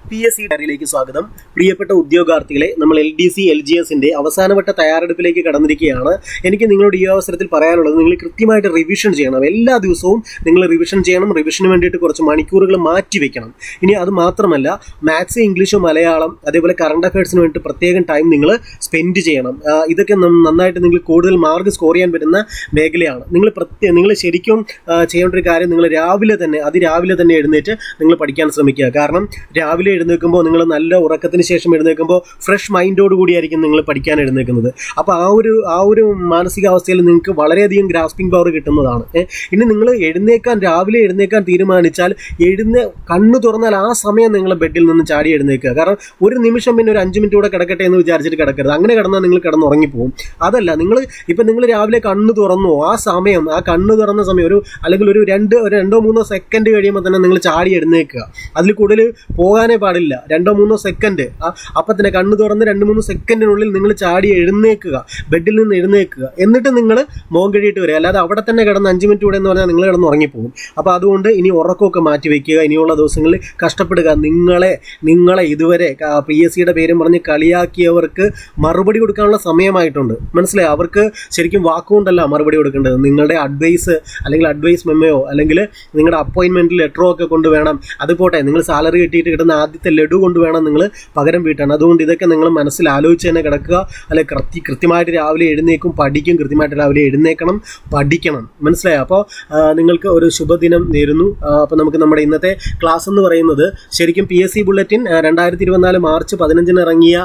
PSC ഡയറിയിലേക്ക് സ്വാഗതം. പ്രിയപ്പെട്ട ഉദ്യോഗാർത്ഥികളെ, നമ്മൾ LDC LGSന്റെ അവസാനവട്ട തയ്യാറെടുപ്പിലേക്ക് കടന്നിരിക്കുകയാണ്. എനിക്ക് നിങ്ങളോട് ഈ അവസരത്തിൽ പറയാനുള്ളത്, നിങ്ങൾ കൃത്യമായിട്ട് റിവിഷൻ ചെയ്യണം. എല്ലാ ദിവസവും നിങ്ങൾ റിവിഷൻ ചെയ്യണം. റിവിഷന് വേണ്ടിയിട്ട് കുറച്ച് മണിക്കൂറുകൾ മാറ്റി വെക്കണം. ഇനി അത് മാത്രമല്ല, മാത്സ്, ഇംഗ്ലീഷ്, മലയാളം, അതേപോലെ കറണ്ട് അഫയേഴ്സിന് വേണ്ടി പ്രത്യേകം ടൈം നിങ്ങൾ സ്പെൻഡ് ചെയ്യണം. ഇതൊക്കെ നന്നായിട്ട് നിങ്ങൾ കൂടുതൽ മാർക്ക് സ്കോർ ചെയ്യാൻ പറ്റുന്ന മേഖലയാണ്. നിങ്ങൾ ശരിക്കും ചെയ്യേണ്ട ഒരു കാര്യം, നിങ്ങൾ അതിരാവിലെ തന്നെ എഴുന്നേറ്റ് നിങ്ങൾ പഠിക്കാൻ ശ്രമിക്കുക. കാരണം രാവിലെ എഴുന്നേൽക്കുമ്പോൾ നിങ്ങൾ നല്ല ഉറക്കത്തിന് ശേഷം എഴുന്നേൽക്കുമ്പോൾ ഫ്രഷ് മൈൻഡോട് കൂടിയായിരിക്കും നിങ്ങൾ പഠിക്കാൻ എഴുന്നേൽക്കുന്നത്. അപ്പോൾ ആ ഒരു മാനസികാവസ്ഥയിൽ നിങ്ങൾക്ക് വളരെയധികം ഗ്രാസ്പിംഗ് പവർ കിട്ടുന്നതാണ്. ഇനി നിങ്ങൾ രാവിലെ എഴുന്നേൽക്കാൻ തീരുമാനിച്ചാൽ കണ്ണു തുറന്നാൽ ആ സമയം നിങ്ങൾ ബെഡിൽ നിന്ന് ചാടി എഴുന്നേൽക്കുക. കാരണം ഒരു നിമിഷം പിന്നെ ഒരു 5 മിനിറ്റ് കൂടെ കിടക്കട്ടെ എന്ന് വിചാരിച്ചിട്ട് കിടക്കരുത്. അങ്ങനെ കിടന്നാൽ നിങ്ങൾ കിടന്നുറങ്ങിപ്പോവും. അതല്ല, നിങ്ങൾ രാവിലെ കണ്ണു തുറന്നു, ആ കണ്ണു തുറന്ന സമയം അല്ലെങ്കിൽ ഒരു 2-3 സെക്കൻഡ് കഴിയുമ്പോൾ തന്നെ നിങ്ങൾ ചാടി എഴുന്നേൽക്കുക. അതിൽ കൂടുതൽ പോകാനേ പാടില്ല. 2-3 സെക്കൻഡ്, അപ്പം തന്നെ കണ്ണു തുറന്ന് 2-3 സെക്കൻഡിനുള്ളിൽ നിങ്ങൾ ചാടി എഴുന്നേൽക്കുക, ബെഡിൽ നിന്ന് എഴുന്നേൽക്കുക. എന്നിട്ട് നിങ്ങൾ മോൻ കഴിയിട്ട് വരിക. അല്ലാതെ അവിടെ തന്നെ കിടന്ന് 5 മിനിറ്റ് കൂടെ എന്ന് പറഞ്ഞാൽ നിങ്ങൾ കിടന്ന് ഉറങ്ങിപ്പോകും. അപ്പോൾ അതുകൊണ്ട് ഇനി ഉറക്കമൊക്കെ മാറ്റി വയ്ക്കുക. ഇനിയുള്ള ദിവസങ്ങളിൽ കഷ്ടപ്പെടുക. നിങ്ങളെ ഇതുവരെ PSCയുടെ പേരും പറഞ്ഞ് കളിയാക്കിയവർക്ക് മറുപടി കൊടുക്കാനുള്ള സമയമായിട്ടുണ്ട്. മനസ്സിലായി? അവർക്ക് ശരിക്കും വാക്കുകൊണ്ടല്ല മറുപടി കൊടുക്കേണ്ടത്. നിങ്ങളുടെ അഡ്വൈസ് അല്ലെങ്കിൽ അഡ്വൈസ് മെമ്മയോ അല്ലെങ്കിൽ നിങ്ങളുടെ അപ്പോയിൻമെൻറ്റ് ലെറ്ററോ ഒക്കെ കൊണ്ടുവേണം. അതുപോട്ടെ, നിങ്ങൾ സാലറി കിട്ടിയിട്ട് കിട്ടുന്ന ആദ്യത്തെ ലഡു കൊണ്ടുവേണം നിങ്ങൾ പകരം വീട്ടാൻ. അതുകൊണ്ട് ഇതൊക്കെ നിങ്ങൾ മനസ്സിൽ ആലോചിച്ച് തന്നെ കിടക്കുക. അല്ലെ, കൃത്യമായിട്ട് രാവിലെ എഴുന്നേക്കും, പഠിക്കും. കൃത്യമായിട്ട് രാവിലെ എഴുന്നേക്കണം, പഠിക്കണം. മനസ്സിലായോ? അപ്പോൾ നിങ്ങൾക്ക് ഒരു ശുഭദിനം നേരുന്നു. അപ്പോൾ നമുക്ക് നമ്മുടെ ഇന്നത്തെ ക്ലാസ് എന്ന് പറയുന്നത് ശരിക്കും PSC ബുള്ളറ്റിൻ 2024 മാർച്ച് 15 ഇറങ്ങിയ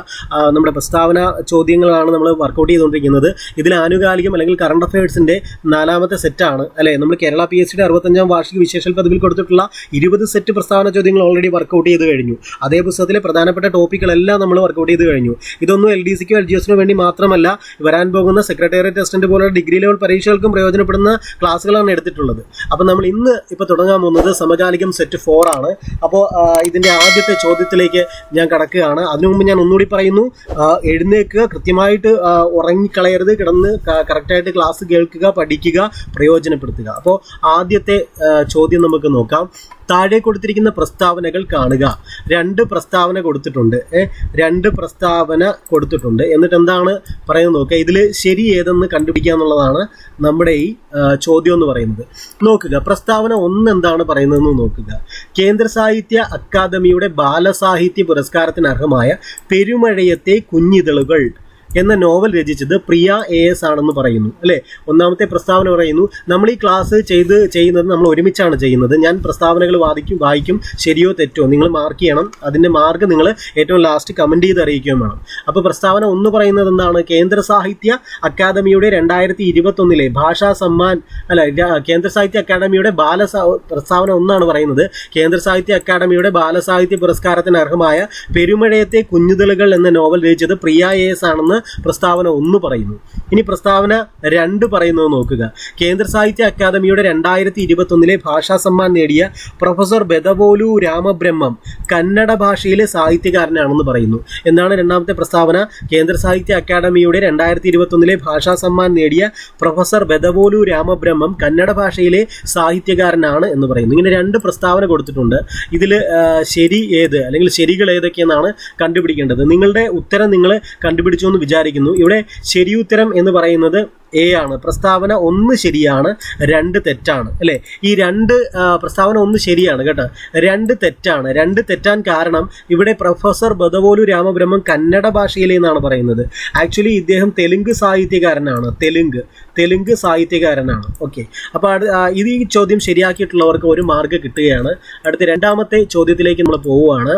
നമ്മുടെ പ്രസ്താവന ചോദ്യങ്ങളാണ് നമ്മൾ വർക്കൗട്ട് ചെയ്തുകൊണ്ടിരിക്കുന്നത്. ഇതിൽ ആനുകാലികം അല്ലെങ്കിൽ കറണ്ട് അഫയേഴ്സിൻ്റെ 4ാമത്തെ സെറ്റാണ്. അല്ലേ, നമ്മൾ കേരള PSCയുടെ 65ാം വാർഷിക വിശേഷൽ പതിവിൽ കൊടുത്തിട്ടുള്ള 20 സെറ്റ് പ്രസ്താവന ചോദ്യങ്ങൾ ഓൾറെഡി വർക്കൗട്ട് ചെയ്ത് കഴിഞ്ഞു. അതേ പുസ്തകത്തിലെ പ്രധാനപ്പെട്ട ടോപ്പിക്കുകളെല്ലാം നമ്മൾ വർക്കൗട്ട് ചെയ്ത് കഴിഞ്ഞു. ഇതൊന്നും LDCക്കോ LGSനോ വേണ്ടി മാത്രമല്ല, വരാൻ പോകുന്ന സെക്രട്ടേറിയറ്റ് ടെസ്റ്റ് പോലുള്ള ഡിഗ്രി ലെവൽ പരീക്ഷകൾക്കും പ്രയോജനപ്പെടുന്ന ക്ലാസ്സുകളാണ് എടുത്തിട്ടുള്ളത്. അപ്പോൾ നമ്മൾ ഇന്ന് തുടങ്ങാൻ പോകുന്നത് സമകാലികം സെറ്റ് 4 ആണ്. അപ്പോൾ ഇതിൻ്റെ ആദ്യത്തെ ചോദ്യത്തിലേക്ക് ഞാൻ കടക്കുകയാണ്. അതിനു മുമ്പ് ഞാൻ ഒന്നുകൂടി പറയുന്നു, എഴുന്നേൽക്കുക, കൃത്യമായിട്ട് ഉറങ്ങിക്കളയരുത്, കിടന്ന് കറക്റ്റായിട്ട് ക്ലാസ് കേൾക്കുക, പഠിക്കുക, പ്രയോജനപ്പെടുത്തുക. അപ്പോൾ ആദ്യത്തെ ചോദ്യം നമുക്ക് നോക്കാം. താഴെ കൊടുത്തിരിക്കുന്ന പ്രസ്താവനകൾ കാണുക. 2 പ്രസ്താവന കൊടുത്തിട്ടുണ്ട്. എന്നിട്ട് എന്താണ് പറയുന്നത് നോക്കുക. ഇതിൽ ശരി ഏതെന്ന് കണ്ടുപിടിക്കുക എന്നുള്ളതാണ് നമ്മുടെ ഈ ചോദ്യം എന്ന് പറയുന്നത്. നോക്കുക, പ്രസ്താവന 1 എന്താണ് പറയുന്നതെന്ന് നോക്കുക. കേന്ദ്ര സാഹിത്യ അക്കാദമിയുടെ ബാലസാഹിത്യ പുരസ്കാരത്തിന് അർഹമായ പെരുമഴയത്തെ കുഞ്ഞിതളുകൾ എന്ന നോവൽ രചിച്ചത് പ്രിയ AS ആണെന്ന് പറയുന്നു. അല്ലേ, ഒന്നാമത്തെ പ്രസ്താവന പറയുന്നു. നമ്മൾ ഈ ക്ലാസ് ചെയ്യുന്നത് നമ്മൾ ഒരുമിച്ചാണ് ചെയ്യുന്നത്. ഞാൻ പ്രസ്താവനകൾ വായിക്കും, ശരിയോ തെറ്റോ നിങ്ങൾ മാർക്ക് ചെയ്യണം. അതിൻ്റെ മാർക്ക് നിങ്ങൾ ഏറ്റവും ലാസ്റ്റ് കമൻറ്റ് ചെയ്ത് അറിയിക്കുകയും വേണം. അപ്പോൾ പ്രസ്താവന 1 പറയുന്നത് എന്താണ്? കേന്ദ്ര സാഹിത്യ അക്കാദമിയുടെ 2021 ഭാഷാ സമ്മാൻ കേന്ദ്ര സാഹിത്യ അക്കാദമിയുടെ പ്രസ്താവന 1 പറയുന്നത് കേന്ദ്ര സാഹിത്യ അക്കാദമിയുടെ ബാലസാഹിത്യ പുരസ്കാരത്തിന് അർഹമായ പെരുമഴയത്തെ കുഞ്ഞുതളുകൾ എന്ന നോവൽ രചിച്ചത് പ്രിയ AS ആണെന്ന് പ്രസ്താവന 1 പറയുന്നു. ഇനി പ്രസ്താവന 2 പറയുന്നത് നോക്കുക. കേന്ദ്ര സാഹിത്യ അക്കാദമിയുടെ 2021 ഭാഷാ സമ്മാൻ നേടിയ പ്രൊഫസർ ബെദവോലു രാമബ്രഹ്മം കന്നഡ ഭാഷയിലെ സാഹിത്യകാരനാണെന്ന് പറയുന്നു. എന്താണ് രണ്ടാമത്തെ പ്രസ്താവന? കേന്ദ്ര സാഹിത്യ അക്കാദമിയുടെ 2021 ഭാഷാ സമ്മാൻ നേടിയ പ്രൊഫസർ ബെദവോലു രാമബ്രഹ്മം കന്നഡ ഭാഷയിലെ സാഹിത്യകാരനാണ് എന്ന് പറയുന്നു. ഇങ്ങനെ 2 പ്രസ്താവന കൊടുത്തിട്ടുണ്ട്. ഇതിൽ ശരി ഏത് അല്ലെങ്കിൽ ശരികൾ ഏതൊക്കെയെന്നാണ് കണ്ടുപിടിക്കേണ്ടത്. നിങ്ങളുടെ ഉത്തരം നിങ്ങൾ കണ്ടുപിടിച്ചു എന്ന് വിചാരിക്കുന്നു. ഇവിടെ ശരിയുത്തരം എന്ന് പറയുന്നത് A ആണ്. പ്രസ്താവന 1 ശരിയാണ്, 2 തെറ്റാണ്. അല്ലേ, ഈ പ്രസ്താവന 1 ശരിയാണ് കേട്ടോ, 2 തെറ്റാണ്. 2 തെറ്റാൻ കാരണം ഇവിടെ പ്രൊഫസർ ബദവോലു രാമബ്രഹ്മം കന്നഡ ഭാഷയിലെന്നാണ് പറയുന്നത്. ആക്ച്വലി ഇദ്ദേഹം തെലുങ്ക് സാഹിത്യകാരനാണ്. തെലുങ്ക് സാഹിത്യകാരനാണ്. ഓക്കെ, അപ്പോൾ ഈ ചോദ്യം ശരിയാക്കിയിട്ടുള്ളവർക്ക് 1 മാർക്ക് കിട്ടുകയാണ്. അടുത്ത 2ാമത്തെ ചോദ്യത്തിലേക്ക് നമ്മൾ പോവുകയാണ്.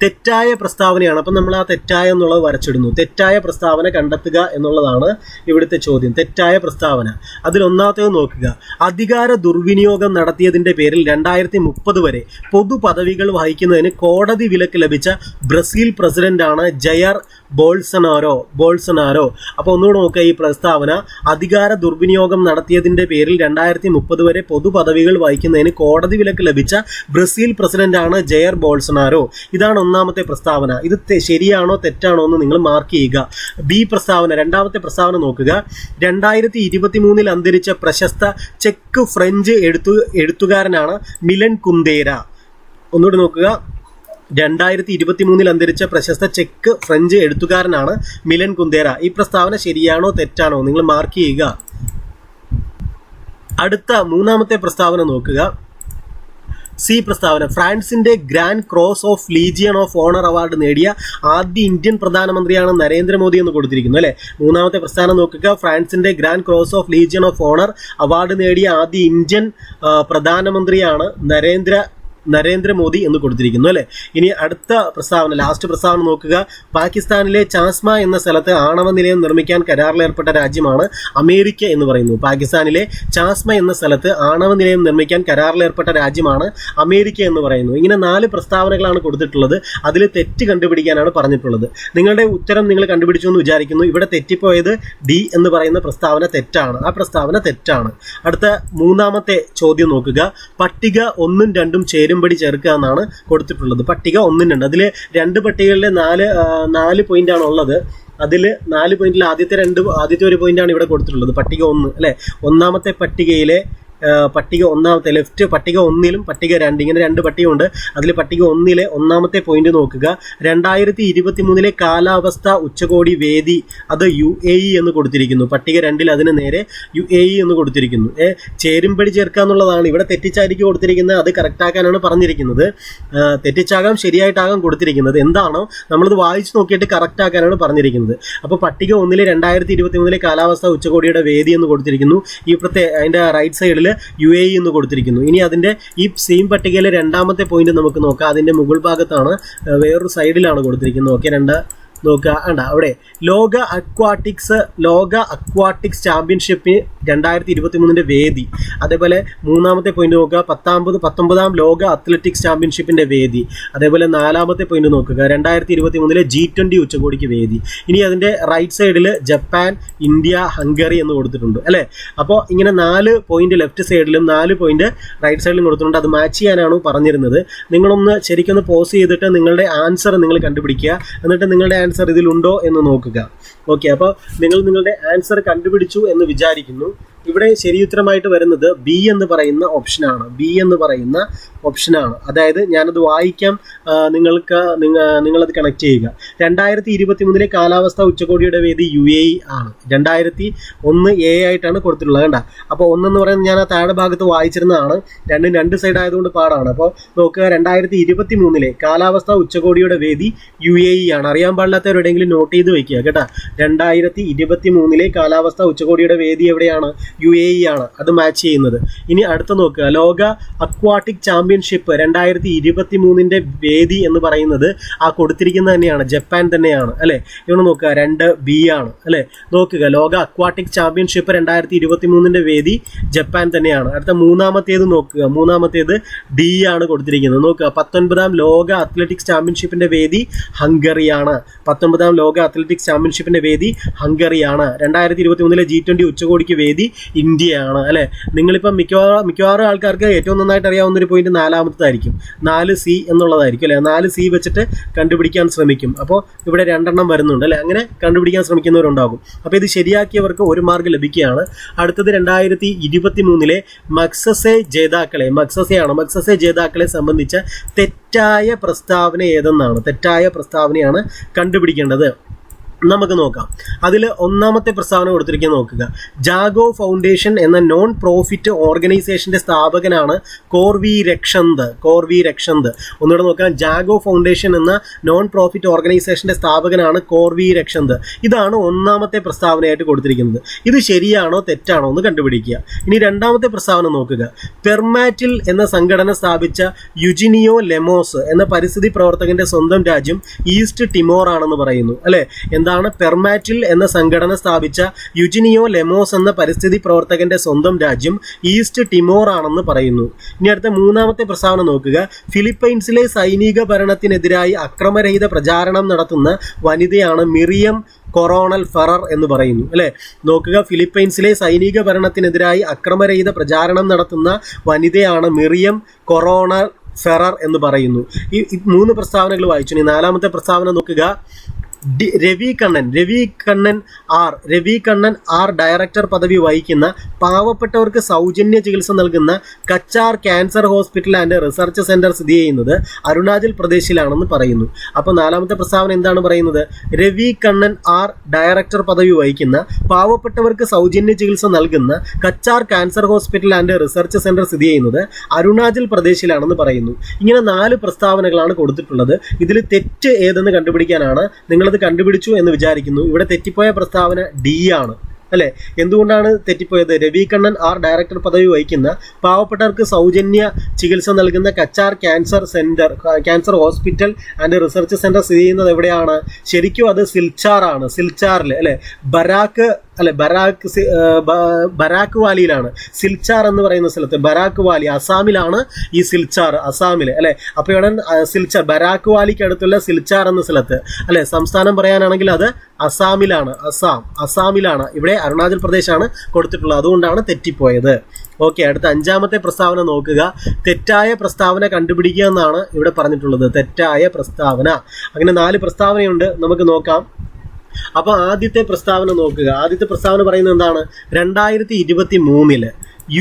തെറ്റായ പ്രസ്താവനയാണ്. അപ്പം നമ്മൾ ആ തെറ്റായ എന്നുള്ളത് വരച്ചിടുന്നു. തെറ്റായ പ്രസ്താവന കണ്ടെത്തുക എന്നുള്ളതാണ് ഇവിടുത്തെ ചോദ്യം. തെറ്റായ പ്രസ്താവന അതിൽ 1ാമത്തേത് നോക്കുക. അധികാര ദുർവിനിയോഗം നടത്തിയതിൻ്റെ പേരിൽ 2030 വരെ പൊതു പദവികൾ വഹിക്കുന്നതിന് കോടതി വിലക്ക് ലഭിച്ച ബ്രസീൽ പ്രസിഡന്റാണ് ജയർ ബോൾസനാരോ. അപ്പോൾ ഒന്നുകൂടെ നോക്കുക. ഈ പ്രസ്താവന അധികാര ദുർവിനിയോഗം നടത്തിയതിൻ്റെ പേരിൽ 2030 വരെ പൊതു പദവികൾ വഹിക്കുന്നതിന് കോടതി വിലക്ക് ലഭിച്ച ബ്രസീൽ പ്രസിഡന്റാണ് ജയർ ബോൾസനാരോ. ഇതാണ് 1ാമത്തെ പ്രസ്താവന. ഇത് ശരിയാണോ തെറ്റാണോ എന്ന് നിങ്ങൾ മാർക്ക് ചെയ്യുക. B പ്രസ്താവന, 2ാമത്തെ പ്രസ്താവന നോക്കുക. 2023 അന്തരിച്ച പ്രശസ്ത ഫ്രഞ്ച് എഴുത്തുകാരനാണ് മിലൻ കുന്ദേര. ഒന്നുകൂടി നോക്കുക. 2023 അന്തരിച്ച പ്രശസ്ത ചെക്ക് ഫ്രഞ്ച് എഴുത്തുകാരനാണ് മിലൻ കുന്ദേര. ഈ പ്രസ്താവന ശരിയാണോ തെറ്റാണോ നിങ്ങൾ മാർക്ക് ചെയ്യുക. അടുത്ത മൂന്നാമത്തെ പ്രസ്താവന നോക്കുക. സി പ്രസ്താവന. ഫ്രാൻസിന്റെ grand cross of legion of owner award നേടിയ ആദ്യ ഇന്ത്യൻ പ്രധാനമന്ത്രിയാണ് നരേന്ദ്രമോദി എന്ന് കൊടുത്തിരിക്കുന്നു അല്ലെ. മൂന്നാമത്തെ പ്രസ്താവന നോക്കുക. ഫ്രാൻസിന്റെ grand cross of legion of owner award നേടിയ ആദ്യ ഇന്ത്യൻ പ്രധാനമന്ത്രിയാണ് നരേന്ദ്രമോദി എന്ന് കൊടുത്തിരിക്കുന്നു അല്ലെ. ഇനി അടുത്ത പ്രസ്താവന, ലാസ്റ്റ് പ്രസ്താവന നോക്കുക. പാകിസ്ഥാനിലെ ചാസ്മ എന്ന സ്ഥലത്ത് ആണവ നിലയം നിർമ്മിക്കാൻ കരാറിലേർപ്പെട്ട രാജ്യമാണ് അമേരിക്ക എന്ന് പറയുന്നു. പാകിസ്ഥാനിലെ ചാസ്മ എന്ന സ്ഥലത്ത് ആണവ നിലയം നിർമ്മിക്കാൻ കരാറിലേർപ്പെട്ട രാജ്യമാണ് അമേരിക്ക എന്ന് പറയുന്നു. ഇങ്ങനെ 4 പ്രസ്താവനകളാണ് കൊടുത്തിട്ടുള്ളത്. അതിൽ തെറ്റ് കണ്ടുപിടിക്കാനാണ് പറഞ്ഞിട്ടുള്ളത്. നിങ്ങളുടെ ഉത്തരം നിങ്ങൾ കണ്ടുപിടിച്ചു എന്ന് വിചാരിക്കുന്നു. ഇവിടെ തെറ്റിപ്പോയത് ഡി എന്ന് പറയുന്ന പ്രസ്താവന തെറ്റാണ്. ആ പ്രസ്താവന തെറ്റാണ്. അടുത്ത മൂന്നാമത്തെ ചോദ്യം നോക്കുക. പട്ടിക 1ഉം 2ഉം ചേരുംപടി ചേർക്കുക എന്നാണ് കൊടുത്തിട്ടുള്ളത്. പട്ടിക 1ഉം 2. അതിൽ 2 പട്ടികകളിലെ 4 പോയിന്റാണ് ഉള്ളത്. അതിൽ 4 പോയിന്റിൽ ആദ്യത്തെ ഒരു പോയിന്റാണ് ഇവിടെ കൊടുത്തിട്ടുള്ളത്. പട്ടിക 1 അല്ലെ. ഒന്നാമത്തെ പട്ടികയിലെ പട്ടിക ഒന്നാമത്തെ ലെഫ്റ്റ് പട്ടിക 1ലും പട്ടിക 2 ഇങ്ങനെ 2 പട്ടികയുണ്ട്. അതിൽ പട്ടിക 1ലെ ഒന്നാമത്തെ പോയിന്റ് നോക്കുക. 2023 കാലാവസ്ഥ ഉച്ചകോടി വേദി അത് UAE എന്ന് കൊടുത്തിരിക്കുന്നു. പട്ടിക 2ൽ അതിന് നേരെ UAE എന്ന് കൊടുത്തിരിക്കുന്നു. ചേരുംപടി ചേർക്കുക എന്നുള്ളതാണ് ഇവിടെ തെറ്റിച്ചായിരിക്കും കൊടുത്തിരിക്കുന്നത്. അത് കറക്റ്റാക്കാനാണ് പറഞ്ഞിരിക്കുന്നത്. തെറ്റിച്ചാകാം ശരിയായിട്ടാകാം കൊടുത്തിരിക്കുന്നത്. എന്താണോ നമ്മളത് വായിച്ചു നോക്കിയിട്ട് കറക്റ്റാക്കാനാണ് പറഞ്ഞിരിക്കുന്നത്. അപ്പോൾ പട്ടിക 1ൽ 2023 കാലാവസ്ഥ ഉച്ചകോടിയുടെ വേദി എന്ന് കൊടുത്തിരിക്കുന്നു. അതിൻ്റെ റൈറ്റ് സൈഡിൽ UAE എന്ന് കൊടുത്തിരിക്കുന്നു. ഇനി അതിന്റെ ഈ സെയിം പട്ടികയിലെ രണ്ടാമത്തെ പോയിന്റ് നമുക്ക് നോക്കാം. അതിന്റെ മുകൾ ഭാഗത്താണ്, വേറൊരു സൈഡിലാണ് കൊടുത്തിരിക്കുന്നത്. ഓക്കെ, നോക്കുക. അവിടെ ലോക അക്വാട്ടിക്സ് ചാമ്പ്യൻഷിപ്പ് 2023 വേദി. അതേപോലെ മൂന്നാമത്തെ പോയിന്റ് നോക്കുക. 19ാം ലോക അത്ലറ്റിക്സ് ചാമ്പ്യൻഷിപ്പിന്റെ വേദി. അതേപോലെ 4ാമത്തെ പോയിന്റ് നോക്കുക. 2023 G20 ഉച്ചകോടിക്ക് വേദി. ഇനി അതിന്റെ റൈറ്റ് സൈഡിൽ ജപ്പാൻ, ഇന്ത്യ, ഹംഗറി എന്ന് കൊടുത്തിട്ടുണ്ട് അല്ലെ. അപ്പോൾ ഇങ്ങനെ 4 പോയിന്റ് ലെഫ്റ്റ് സൈഡിലും 4 പോയിന്റ് റൈറ്റ് സൈഡിലും കൊടുത്തിട്ടുണ്ട്. അത് മാച്ച് ചെയ്യാനാണ് പറഞ്ഞിരുന്നത്. നിങ്ങളൊന്ന് ശരിക്കൊന്ന് പോസ് ചെയ്തിട്ട് നിങ്ങളുടെ ആൻസർ നിങ്ങൾ കണ്ടുപിടിക്കുക. എന്നിട്ട് നിങ്ങളുടെ ആൻസർ ഇതിലുണ്ടോ എന്ന് നോക്കുക. ഓക്കെ, അപ്പോൾ നിങ്ങളുടെ ആൻസർ കണ്ടുപിടിച്ചു എന്ന് വിചാരിക്കുന്നു. ഇവിടെ ശരിയുത്തരമായിട്ട് വരുന്നത് ബി എന്ന് പറയുന്ന ഓപ്ഷനാണ്. അതായത് ഞാനത് വായിക്കാം, നിങ്ങളത് കണക്ട് ചെയ്യുക. 2023 കാലാവസ്ഥ ഉച്ചകോടിയുടെ വേദി UAE ആണ്. 2001 A ആയിട്ടാണ് കൊടുത്തിട്ടുള്ളത്. കണ്ട, അപ്പോൾ 1 എന്ന് പറയുന്നത് ഞാൻ ആ താഴെ ഭാഗത്ത് വായിച്ചിരുന്നതാണ്. 2 സൈഡ് ആയതുകൊണ്ട് പാടാണ്. അപ്പോൾ നോക്കുക, 2023 കാലാവസ്ഥ ഉച്ചകോടിയുടെ വേദി UAE ആണ്. അറിയാൻ പാടില്ലാത്തവരെവിടെയെങ്കിലും നോട്ട് ചെയ്ത് വയ്ക്കുക കേട്ടോ. 2023 കാലാവസ്ഥ ഉച്ചകോടിയുടെ വേദി എവിടെയാണ്? UAE ആണ്. അത് മാച്ച് ചെയ്യുന്നത്. ഇനി അടുത്ത നോക്കുക. ലോക അക്വാട്ടിക് ചാമ്പ്യൻഷിപ്പ് 2023 വേദി എന്ന് പറയുന്നത് ആ കൊടുത്തിരിക്കുന്നത് തന്നെയാണ്, ജപ്പാൻ തന്നെയാണ് അല്ലെ. ഇവിടെ നോക്കുക, 2B ആണ് അല്ലെ. നോക്കുക, ലോക അക്വാട്ടിക് ചാമ്പ്യൻഷിപ്പ് 2023 വേദി ജപ്പാൻ തന്നെയാണ്. അടുത്ത മൂന്നാമത്തേത് നോക്കുക. മൂന്നാമത്തേത് D ആണ് കൊടുത്തിരിക്കുന്നത്. നോക്കുക, 19ാം ലോക അത്ലറ്റിക്സ് ചാമ്പ്യൻഷിപ്പിന്റെ വേദി ഹംഗറിയാണ്. 19ാം ലോക അത്ലറ്റിക്സ് ചാമ്പ്യൻഷിപ്പിന്റെ വേദി ഹംഗറിയാണ്. 2023 G20 ഉച്ചകോടിക്ക് വേദി ഇന്ത്യയാണ് അല്ലെ. നിങ്ങളിപ്പം മിക്കവാറും ആൾക്കാർക്ക് ഏറ്റവും നന്നായിട്ട് അറിയാവുന്ന ഒരു പോയിന്റ് 4ാമത്തേതായിരിക്കും. 4C എന്നുള്ളതായിരിക്കും അല്ലെ. 4C വെച്ചിട്ട് കണ്ടുപിടിക്കാൻ ശ്രമിക്കും. അപ്പോൾ ഇവിടെ 2 വരുന്നുണ്ട് അല്ലെ. അങ്ങനെ കണ്ടുപിടിക്കാൻ ശ്രമിക്കുന്നവരുണ്ടാകും. അപ്പോൾ ഇത് ശരിയാക്കിയവർക്ക് 1 മാർക്ക് ലഭിക്കുകയാണ്. അടുത്തത് 2023 മക്സസെ ജേതാക്കളെ സംബന്ധിച്ച തെറ്റായ പ്രസ്താവന ഏതെന്നാണ്. തെറ്റായ പ്രസ്താവനയാണ് കണ്ടുപിടിക്കേണ്ടത്. നമുക്ക് നോക്കാം. അതിൽ ഒന്നാമത്തെ പ്രസ്താവന കൊടുത്തിരിക്കുന്നത് നോക്കുക. ജാഗോ ഫൗണ്ടേഷൻ എന്ന നോൺ പ്രോഫിറ്റ് ഓർഗനൈസേഷന്റെ സ്ഥാപകനാണ് കോർവി രക്ഷന്ത്. ഒന്നുകൂടെ നോക്കാം. ജാഗോ ഫൗണ്ടേഷൻ എന്ന നോൺ പ്രോഫിറ്റ് ഓർഗനൈസേഷന്റെ സ്ഥാപകനാണ് കോർവി രക്ഷന്ത്. ഇതാണ് ഒന്നാമത്തെ പ്രസ്താവനയായിട്ട് കൊടുത്തിരിക്കുന്നത്. ഇത് ശരിയാണോ തെറ്റാണോ എന്ന് കണ്ടുപിടിക്കുക. ഇനി രണ്ടാമത്തെ പ്രസ്താവന നോക്കുക. പെർമാറ്റിൽ എന്ന സംഘടന സ്ഥാപിച്ച യുജിനിയോ ലെമോസ് എന്ന പരിസ്ഥിതി പ്രവർത്തകന്റെ സ്വന്തം രാജ്യം ഈസ്റ്റ് ടിമോർ ആണെന്ന് പറയുന്നു അല്ലെ. എന്താണ് പെർമാറ്റിൽ എന്ന സംഘടന സ്ഥാപിച്ച യുജിനിയോ ലെമോസ് എന്ന പരിസ്ഥിതി പ്രവർത്തകന്റെ സ്വന്തം രാജ്യം ഈസ്റ്റ് ടിമോർ ആണെന്ന് പറയുന്നു. ഇനി അടുത്ത മൂന്നാമത്തെ പ്രസ്താവന നോക്കുക. ഫിലിപ്പൈൻസിലെ സൈനിക ഭരണത്തിനെതിരായി അക്രമരഹിത പ്രചാരണം നടത്തുന്ന വനിതയാണ് മിറിയം കൊറോണൽ ഫെറർ എന്ന് പറയുന്നു അല്ലെ. നോക്കുക, ഫിലിപ്പൈൻസിലെ സൈനിക ഭരണത്തിനെതിരായി അക്രമരഹിത പ്രചാരണം നടത്തുന്ന വനിതയാണ് മിറിയം കൊറോണൽ ഫെറർ എന്ന് പറയുന്നു. ഈ 3 പ്രസ്താവനകൾ വായിച്ചു. ഇനി 4ാമത്തെ പ്രസ്താവന നോക്കുക. രവി കണ്ണൻ ആർ ഡയറക്ടർ പദവി വഹിക്കുന്ന പാവപ്പെട്ടവർക്ക് സൗജന്യ ചികിത്സ നൽകുന്ന Cachar cancer hospital and research centre സ്ഥിതി ചെയ്യുന്നത് അരുണാചൽ പ്രദേശിലാണെന്ന് പറയുന്നു. അപ്പോൾ നാലാമത്തെ പ്രസ്താവന എന്താണ് പറയുന്നത്? രവി കണ്ണൻ ആർ ഡയറക്ടർ പദവി വഹിക്കുന്ന പാവപ്പെട്ടവർക്ക് സൗജന്യ ചികിത്സ നൽകുന്ന Cachar cancer hospital and research centre സ്ഥിതി ചെയ്യുന്നത് അരുണാചൽ പ്രദേശിലാണെന്ന് പറയുന്നു. ഇങ്ങനെ 4 പ്രസ്താവനകളാണ് കൊടുത്തിട്ടുള്ളത്. ഇതിൽ തെറ്റ് ഏതെന്ന് കണ്ടുപിടിക്കാനാണ്. നിങ്ങളത് കണ്ടുപിടിച്ചു എന്ന് വിചാരിക്കുന്നു. ഇവിടെ തെറ്റിപ്പോയ പ്രസ്താവന ഡി ആണ് അല്ലെ. എന്തുകൊണ്ടാണ് തെറ്റിപ്പോയത്? രവി കണ്ണൻ ആർ ഡയറക്ടർ പദവി വഹിക്കുന്ന പാവപ്പെട്ടവർക്ക് സൗജന്യ ചികിത്സ നൽകുന്ന Cachar cancer hospital and research centre സ്ഥിതി ചെയ്യുന്നത് എവിടെയാണ്? ശരിക്കും അത് സിൽച്ചാർ ആണ്. സിൽച്ചാറിൽ അല്ലെ, ബരാക്ക് വാലിയിലാണ്. സിൽച്ചാർ എന്ന് പറയുന്ന സ്ഥലത്ത്, ബരാക്ക് വാലി അസാമിലാണ് ഈ സിൽച്ചാർ, അസാമിൽ അല്ലെ. അപ്പോൾ ഇവിടെ സിൽച്ചാർ, ബരാക്ക് വാലിക്ക് അടുത്തുള്ള സിൽച്ചാർ എന്ന സ്ഥലത്ത് അല്ലെ. സംസ്ഥാനം പറയാനാണെങ്കിൽ അത് അസാമിലാണ്. അസാമിലാണ്. ഇവിടെ അരുണാചൽ പ്രദേശാണ് കൊടുത്തിട്ടുള്ളത്. അതുകൊണ്ടാണ് തെറ്റിപ്പോയത്. ഓക്കെ, അടുത്ത 5ാമത്തെ പ്രസ്താവന നോക്കുക. തെറ്റായ പ്രസ്താവന കണ്ടുപിടിക്കുക എന്നാണ് ഇവിടെ പറഞ്ഞിട്ടുള്ളത്. തെറ്റായ പ്രസ്താവന. അങ്ങനെ 4 പ്രസ്താവനയുണ്ട്, നമുക്ക് നോക്കാം. അപ്പൊ ആദ്യത്തെ പ്രസ്താവന നോക്കുക. ആദ്യത്തെ പ്രസ്താവന പറയുന്നത് എന്താണ്? 2023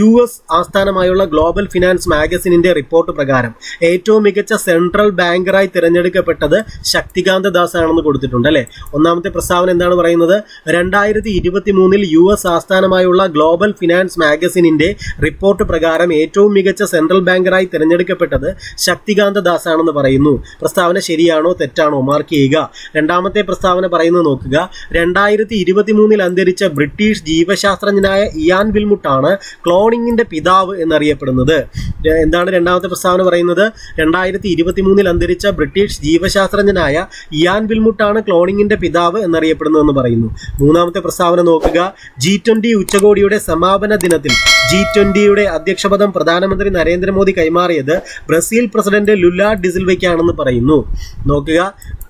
US ആസ്ഥാനമായുള്ള ഗ്ലോബൽ ഫിനാൻസ് മാഗസിനിന്റെ റിപ്പോർട്ട് പ്രകാരം ഏറ്റവും മികച്ച സെൻട്രൽ ബാങ്കറായി തിരഞ്ഞെടുക്കപ്പെട്ടത് ശക്തികാന്ത ദാസ് ആണെന്ന് കൊടുത്തിട്ടുണ്ട് അല്ലെ. ഒന്നാമത്തെ പ്രസ്താവന എന്താണ് പറയുന്നത്? 2023 US ആസ്ഥാനമായുള്ള ഗ്ലോബൽ ഫിനാൻസ് മാഗസിനിന്റെ റിപ്പോർട്ട് പ്രകാരം ഏറ്റവും മികച്ച സെൻട്രൽ ബാങ്കറായി തിരഞ്ഞെടുക്കപ്പെട്ടത് ശക്തികാന്ത ദാസ് ആണെന്ന് പറയുന്നു. പ്രസ്താവന ശരിയാണോ തെറ്റാണോ മാർക്ക് ചെയ്യുക. രണ്ടാമത്തെ പ്രസ്താവന പറയുന്നത് നോക്കുക. 2023 അന്തരിച്ച ബ്രിട്ടീഷ് ജീവശാസ്ത്രജ്ഞനായ ഇയാൻ വിൽമുട്ടാണ് ക്ലോണിങ്ങിന്റെ പിതാവ് എന്നറിയപ്പെടുന്നത്. എന്താണ് രണ്ടാമത്തെ പ്രസ്താവന പറയുന്നത്? 2023 അന്തരിച്ച ബ്രിട്ടീഷ് ജീവശാസ്ത്രജ്ഞനായ ഇയാൻ വിൽമുട്ടാണ് ക്ലോണിങ്ങിന്റെ പിതാവ് എന്നറിയപ്പെടുന്നതെന്ന് പറയുന്നു. മൂന്നാമത്തെ പ്രസ്താവന നോക്കുക. G20 ഉച്ചകോടിയുടെ സമാപന ദിനത്തിൽ G20യുടെ അധ്യക്ഷപദം പ്രധാനമന്ത്രി നരേന്ദ്രമോദി കൈമാറിയത് ബ്രസീൽ പ്രസിഡന്റ് ലുല ഡിസിൽവയ്ക്കാണെന്ന് പറയുന്നു. നോക്കുക,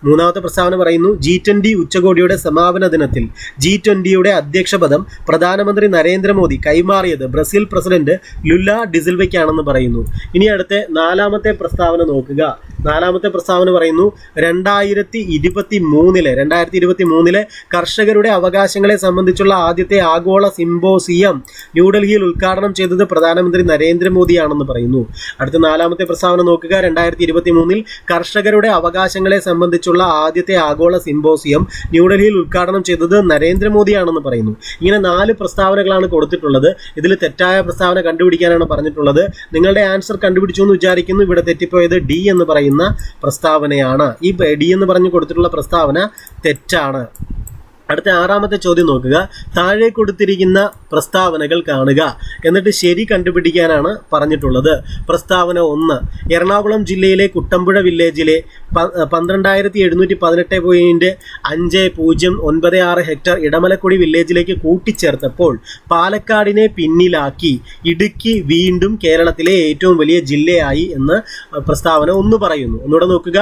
മൂന്നാമത്തെ പ്രസ്താവന പറയുന്നു G20 ഉച്ചകോടിയുടെ സമാപന ദിനത്തിൽ G20യുടെ അധ്യക്ഷപദം പ്രധാനമന്ത്രി നരേന്ദ്രമോദി കൈമാറിയത് ബ്രസീൽ പ്രസിഡന്റ് ലുല ഡിസിൽവയ്ക്കാണെന്ന് പറയുന്നു. ഇനി അടുത്ത 4ാമത്തെ പ്രസ്താവന നോക്കുക. 4ാമത്തെ പ്രസ്താവന പറയുന്നു 2023 കർഷകരുടെ അവകാശങ്ങളെ സംബന്ധിച്ചുള്ള ആദ്യത്തെ ആഗോള സിംബോസിയം ന്യൂഡൽഹിയിൽ ഉദ്ഘാടനം ചെയ്തത് പ്രധാനമന്ത്രി നരേന്ദ്രമോദിയാണെന്ന് പറയുന്നു. അടുത്ത 4ാമത്തെ പ്രസ്താവന നോക്കുക. 2023 കർഷകരുടെ അവകാശങ്ങളെ സംബന്ധിച്ചുള്ള ആദ്യത്തെ ആഗോള സിംബോസിയം ന്യൂഡൽഹിയിൽ ഉദ്ഘാടനം ചെയ്തത് നരേന്ദ്രമോദിയാണെന്ന് പറയുന്നു. ഇങ്ങനെ 4 പ്രസ്താവനകളാണ് കൊടുത്തിട്ടുള്ളത്. ഇതിൽ തെറ്റായ പ്രസ്താവന കണ്ടുപിടിക്കാനാണ് പറഞ്ഞിട്ടുള്ളത്. നിങ്ങളുടെ ആൻസർ കണ്ടുപിടിച്ചു എന്ന് വിചാരിക്കുന്നു. ഇവിടെ തെറ്റിപ്പോയത് ഡി എന്ന് പറയുന്ന പ്രസ്താവനയാണ്. ഈ ഡി എന്ന് പറഞ്ഞു കൊടുത്തിട്ടുള്ള പ്രസ്താവന തെറ്റാണ്. അടുത്ത 6ാമത്തെ ചോദ്യം നോക്കുക. താഴെ കൊടുത്തിരിക്കുന്ന പ്രസ്താവനകൾ കാണുക, എന്നിട്ട് ശരി കണ്ടുപിടിക്കാനാണ് പറഞ്ഞിട്ടുള്ളത്. പ്രസ്താവന 1. എറണാകുളം ജില്ലയിലെ കുട്ടമ്പുഴ വില്ലേജിലെ 12,718.5096 ഹെക്ടർ ഇടമലക്കുടി വില്ലേജിലേക്ക് കൂട്ടിച്ചേർത്തപ്പോൾ പാലക്കാടിനെ പിന്നിലാക്കി ഇടുക്കി വീണ്ടും കേരളത്തിലെ ഏറ്റവും വലിയ ജില്ലയായി എന്ന് പ്രസ്താവന 1 പറയുന്നു. ഒന്നുകൂടെ നോക്കുക.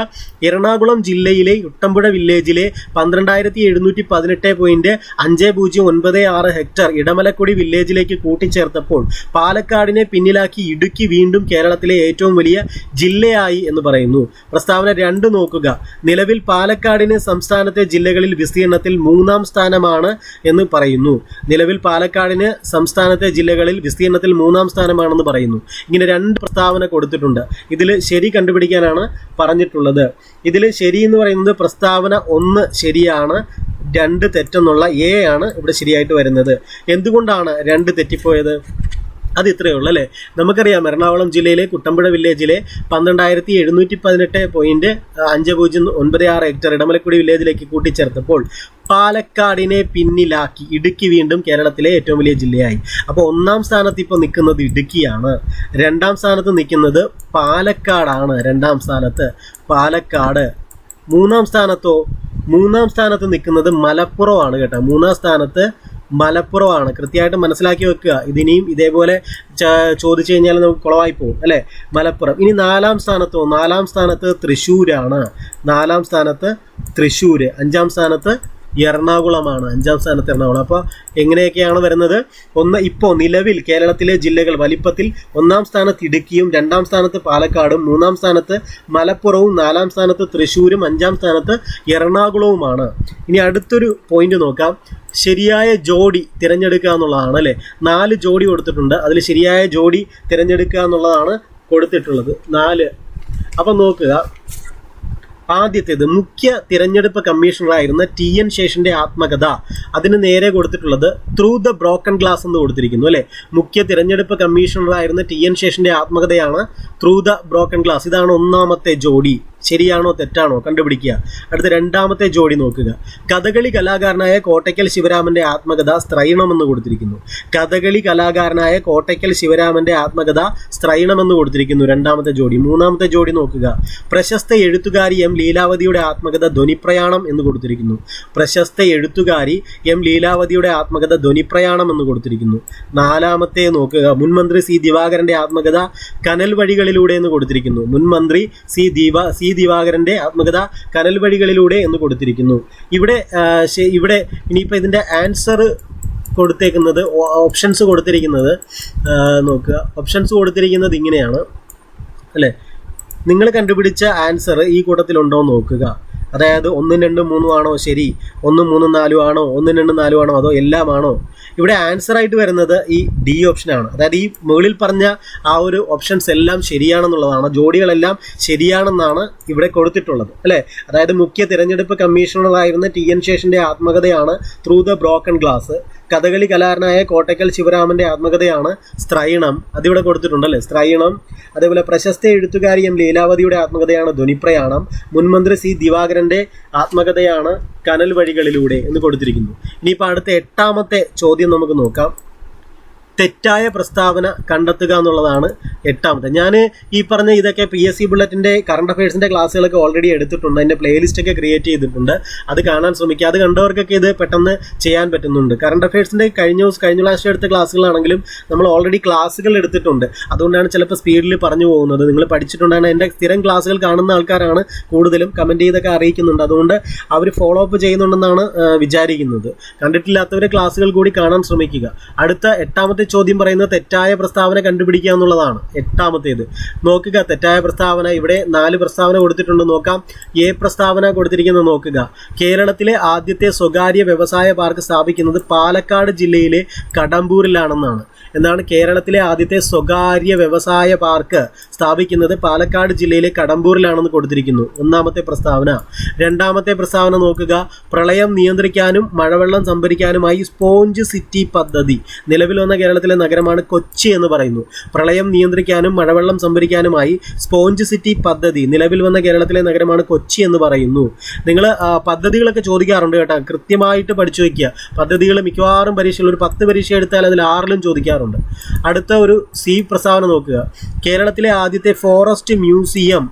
എറണാകുളം ജില്ലയിലെ കുട്ടമ്പുഴ വില്ലേജിലെ 12,718.5096 ഹെക്ടർ ഇടമലക്കുടി വില്ലേജിലേക്ക് കൂട്ടിച്ചേർത്തപ്പോൾ പാലക്കാടിനെ പിന്നിലാക്കി ഇടുക്കി വീണ്ടും കേരളത്തിലെ ഏറ്റവും വലിയ ജില്ലയായി എന്ന് പറയുന്നു. പ്രസ്താവന 2 നോക്കുക. നിലവിൽ പാലക്കാടിന് സംസ്ഥാനത്തെ ജില്ലകളിൽ വിസ്തീർണത്തിൽ 3ാം സ്ഥാനമാണ് എന്ന് പറയുന്നു. നിലവിൽ പാലക്കാടിന് സംസ്ഥാനത്തെ ജില്ലകളിൽ വിസ്തീർണത്തിൽ 3ാം സ്ഥാനമാണെന്ന് പറയുന്നു. ഇങ്ങനെ 2 പ്രസ്താവന കൊടുത്തിട്ടുണ്ട്. ഇതിൽ ശരി കണ്ടുപിടിക്കാനാണ് പറഞ്ഞിട്ടുള്ളത്. ഇതിൽ ശരി എന്ന് പറയുന്നത് പ്രസ്താവന 1 ശരിയാണ്, 2 തെറ്റെന്നുള്ള എ ആണ് ഇവിടെ ശരിയായിട്ട് വരുന്നത്. എന്തുകൊണ്ടാണ് 2 തെറ്റിപ്പോയത്? അത് ഇത്രയേ ഉള്ളൂ അല്ലേ. നമുക്കറിയാം എറണാകുളം ജില്ലയിലെ കുട്ടമ്പുഴ വില്ലേജിലെ 12,718.5096 ഹെക്ടർ ഇടമലക്കുടി വില്ലേജിലേക്ക് കൂട്ടിച്ചേർത്തപ്പോൾ പാലക്കാടിനെ പിന്നിലാക്കി ഇടുക്കി വീണ്ടും കേരളത്തിലെ ഏറ്റവും വലിയ ജില്ലയായി. അപ്പോൾ 1ാം സ്ഥാനത്ത് ഇപ്പോൾ നിൽക്കുന്നത് ഇടുക്കിയാണ്. 2ാം സ്ഥാനത്ത് നിൽക്കുന്നത് പാലക്കാടാണ്. 2ാം സ്ഥാനത്ത് പാലക്കാട്. 3ാം സ്ഥാനത്തോ? 3ാം സ്ഥാനത്ത് നിൽക്കുന്നത് മലപ്പുറമാണ് കേട്ടോ. 3ാം സ്ഥാനത്ത് മലപ്പുറമാണ്. കൃത്യമായിട്ട് മനസ്സിലാക്കി വെക്കുക. ഇതിനെയും ഇതേപോലെ ചോദിച്ചു കഴിഞ്ഞാൽ നമുക്ക് കുളമായി പോകും അല്ലേ. മലപ്പുറം. ഇനി 4ാം സ്ഥാനത്തോ? 4ാം സ്ഥാനത്ത് തൃശ്ശൂരാണ്. 4ാം സ്ഥാനത്ത് തൃശ്ശൂര്. 5ാം സ്ഥാനത്ത് എറണാകുളമാണ്. 5ാം സ്ഥാനത്ത് എറണാകുളം. അപ്പോൾ എങ്ങനെയൊക്കെയാണ് വരുന്നത്? ഇപ്പോൾ നിലവിൽ കേരളത്തിലെ ജില്ലകൾ വലിപ്പത്തിൽ 1ാം സ്ഥാനത്ത് ഇടുക്കിയും, 2ാം സ്ഥാനത്ത് പാലക്കാടും, 3ാം സ്ഥാനത്ത് മലപ്പുറവും, 4ാം സ്ഥാനത്ത് തൃശ്ശൂരും, 5ാം സ്ഥാനത്ത് എറണാകുളവുമാണ്. ഇനി അടുത്തൊരു പോയിന്റ് നോക്കാം. ശരിയായ ജോഡി തിരഞ്ഞെടുക്കുക എന്നുള്ളതാണ് അല്ലേ. 4 ജോഡി കൊടുത്തിട്ടുണ്ട്. അതിൽ ശരിയായ ജോഡി തിരഞ്ഞെടുക്കുക എന്നുള്ളതാണ് കൊടുത്തിട്ടുള്ളത് 4. അപ്പം നോക്കുക, ആദ്യത്തേത് മുഖ്യ തിരഞ്ഞെടുപ്പ് കമ്മീഷണറായിരുന്ന TN ശേഷന്റെ ആത്മകഥ. അതിന് നേരെ കൊടുത്തിട്ടുള്ളത് ത്രൂ ദ ബ്രോക്കൺ ഗ്ലാസ് എന്ന് കൊടുത്തിരിക്കുന്നു അല്ലെ. മുഖ്യ തിരഞ്ഞെടുപ്പ് കമ്മീഷണറായിരുന്ന TN ശേഷന്റെ ആത്മകഥയാണ് ത്രൂ ദ ബ്രോക്കൺ ഗ്ലാസ്. ഇതാണ് 1ാമത്തെ ജോഡി. ശരിയാണോ തെറ്റാണോ കണ്ടുപിടിക്കുക. അടുത്ത 2ാമത്തെ ജോഡി നോക്കുക. കഥകളി കലാകാരനായ കോട്ടയ്ക്കൽ ശിവരാമന്റെ ആത്മകഥ സ്ത്രൈണമെന്ന് കൊടുത്തിരിക്കുന്നു. കഥകളി കലാകാരനായ കോട്ടയ്ക്കൽ ശിവരാമന്റെ ആത്മകഥ സ്ത്രൈണമെന്ന് കൊടുത്തിരിക്കുന്നു 2ാമത്തെ ജോഡി. 3ാമത്തെ ജോഡി നോക്കുക. പ്രശസ്ത എഴുത്തുകാരി M ലീലാവതിയുടെ ആത്മകഥ ധ്വനിപ്രയാണം എന്ന് കൊടുത്തിരിക്കുന്നു. പ്രശസ്ത എഴുത്തുകാരി M ലീലാവതിയുടെ ആത്മകഥ ധ്വനിപ്രയാണം എന്ന് കൊടുത്തിരിക്കുന്നു. 4ാമത്തെ നോക്കുക. മുൻമന്ത്രി C ദിവാകരന്റെ ആത്മകഥ കനൽ വഴികളിലൂടെ എന്ന് കൊടുത്തിരിക്കുന്നു. മുൻമന്ത്രി C ദിവാകരന്റെ ആത്മകഥ കനൽ വഴികളിലൂടെ എന്ന് കൊടുത്തിരിക്കുന്നു. ഇവിടെ ഇനിയിപ്പോൾ ഇതിന്റെ ആൻസർ കൊടുത്തേക്കുന്നത്, ഓപ്ഷൻസ് കൊടുത്തിരിക്കുന്നത് നോക്കുക. ഓപ്ഷൻസ് കൊടുത്തിരിക്കുന്നത് ഇങ്ങനെയാണ് അല്ലേ. നിങ്ങൾ കണ്ടുപിടിച്ച ആൻസർ ഈ കൂട്ടത്തിലുണ്ടോ എന്ന് നോക്കുക. അതായത് 1, 2, 3 ആണോ ശരി, 1, 3, 4 ആണോ, 1, 2, 4 ആണോ, അതോ എല്ലാം ആണോ? ഇവിടെ ആൻസർ ആയിട്ട് വരുന്നത് ഈ D ഓപ്ഷനാണ്. അതായത് ഈ മുകളിൽ പറഞ്ഞ ആ ഒരു ഓപ്ഷൻസ് എല്ലാം ശരിയാണെന്നുള്ളതാണ്. ജോഡികളെല്ലാം ശരിയാണെന്നാണ് ഇവിടെ കൊടുത്തിട്ടുള്ളത് അല്ലേ. അതായത് മുഖ്യ തിരഞ്ഞെടുപ്പ് കമ്മീഷണറായിരുന്ന TN ശേഷന്റെ ആത്മകഥയാണ് through the broken glass. Kathakali കലാകാരനായ കോട്ടയ്ക്കൽ ശിവരാമന്റെ ആത്മകഥയാണ് സ്ത്രൈണം. അതിവിടെ കൊടുത്തിട്ടുണ്ടല്ലേ, സ്ത്രൈണം. അതേപോലെ പ്രശസ്ത എഴുത്തുകാരി M ലീലാവതിയുടെ ആത്മകഥയാണ് ധ്വനിപ്രയാണം. മുൻമന്ത്രി C ദിവാകരന്റെ ആത്മകഥയാണ് കനൽ വഴികളിലൂടെ എന്ന് കൊടുത്തിരിക്കുന്നു. ഇനിയിപ്പോൾ അടുത്ത 8ാമത്തെ ചോദ്യം നമുക്ക് നോക്കാം. തെറ്റായ പ്രസ്താവന കണ്ടെത്തുക എന്നുള്ളതാണ് 8ാമത്തെ. ഞാൻ ഈ പറഞ്ഞ ഇതൊക്കെ PSC ബുള്ളറ്റിൻ്റെ കറണ്ട് അഫയേഴ്സിൻ്റെ ക്ലാസ്സുകളൊക്കെ ഓൾറെഡി എടുത്തിട്ടുണ്ട്. അതിൻ്റെ പ്ലേലിസ്റ്റൊക്കെ ക്രിയേറ്റ് ചെയ്തിട്ടുണ്ട്. അത് കാണാൻ ശ്രമിക്കുക. അത് കണ്ടവർക്കൊക്കെ ഇത് പെട്ടെന്ന് ചെയ്യാൻ പറ്റുന്നുണ്ട്. കറണ്ട് അഫയേഴ്സിൻ്റെ കഴിഞ്ഞ പ്രാവശ്യം എടുത്ത ക്ലാസ്സുകളാണെങ്കിലും നമ്മൾ ഓൾറെഡി ക്ലാസ്സുകൾ എടുത്തിട്ടുണ്ട്. അതുകൊണ്ടാണ് ചിലപ്പോൾ സ്പീഡിൽ പറഞ്ഞു പോകുന്നത്. നിങ്ങൾ പഠിച്ചിട്ടുണ്ടാണ്. എൻ്റെ സ്ഥിരം ക്ലാസ്സുകൾ കാണുന്ന ആൾക്കാരാണ് കൂടുതലും കമൻറ്റ് ചെയ്തൊക്കെ അറിയിക്കുന്നുണ്ട്. അതുകൊണ്ട് അവർ ഫോളോ അപ്പ് ചെയ്യുന്നുണ്ടെന്നാണ് വിചാരിക്കുന്നത്. കണ്ടിട്ടില്ലാത്തവരെ ക്ലാസ്സുകൾ കൂടി കാണാൻ ശ്രമിക്കുക. അടുത്ത 8ാമത്തെ ചോദ്യം പറയുന്നത് തെറ്റായ പ്രസ്താവന കണ്ടുപിടിക്കുക എന്നുള്ളതാണ്. 8ാമത്തേത് നോക്കുക. തെറ്റായ പ്രസ്താവന ഇവിടെ 4 പ്രസ്താവന കൊടുത്തിട്ടുണ്ട്. നോക്കാം. A പ്രസ്താവന കൊടുത്തിരിക്കുന്നത് നോക്കുക. കേരളത്തിലെ ആദ്യത്തെ സ്വകാര്യ വ്യവസായ പാർക്ക് സ്ഥാപിക്കുന്നത് പാലക്കാട് ജില്ലയിലെ കടമ്പൂരിലാണെന്നാണ്. എന്നാണ് കേരളത്തിലെ ആദ്യത്തെ സ്വകാര്യ വ്യവസായ പാർക്ക് സ്ഥാപിക്കുന്നത് പാലക്കാട് ജില്ലയിലെ കടമ്പൂരിലാണെന്ന് കൊടുത്തിരിക്കുന്നു. 1ാമത്തെ പ്രസ്താവന. 2ാമത്തെ പ്രസ്താവന നോക്കുക. പ്രളയം നിയന്ത്രിക്കാനും മഴവെള്ളം സംഭരിക്കാനുമായി സ്പോഞ്ച് സിറ്റി പദ്ധതി നിലവിൽ വന്ന കേരളത്തിലെ നഗരമാണ് കൊച്ചി എന്ന് പറയുന്നു. പ്രളയം നിയന്ത്രിക്കാനും മഴവെള്ളം സംഭരിക്കാനുമായി സ്പോഞ്ച് സിറ്റി പദ്ധതി നിലവിൽ വന്ന കേരളത്തിലെ നഗരമാണ് കൊച്ചി എന്ന് പറയുന്നു. നിങ്ങൾ പദ്ധതികളൊക്കെ ചോദിക്കാറുണ്ട് കേട്ടോ. കൃത്യമായിട്ട് പഠിച്ചു വയ്ക്കുക. പദ്ധതികൾ മിക്കവാറും പരീക്ഷകൾ ഒരു 10 പരീക്ഷ എടുത്താൽ അതിൽ 6ലും ചോദിക്കാറുണ്ട്. അടുത്ത ഒരു C പ്രസ്താവന നോക്കുക. കേരളത്തിലെ ആദ്യത്തെ ഫോറസ്റ്റ് മ്യൂസിയം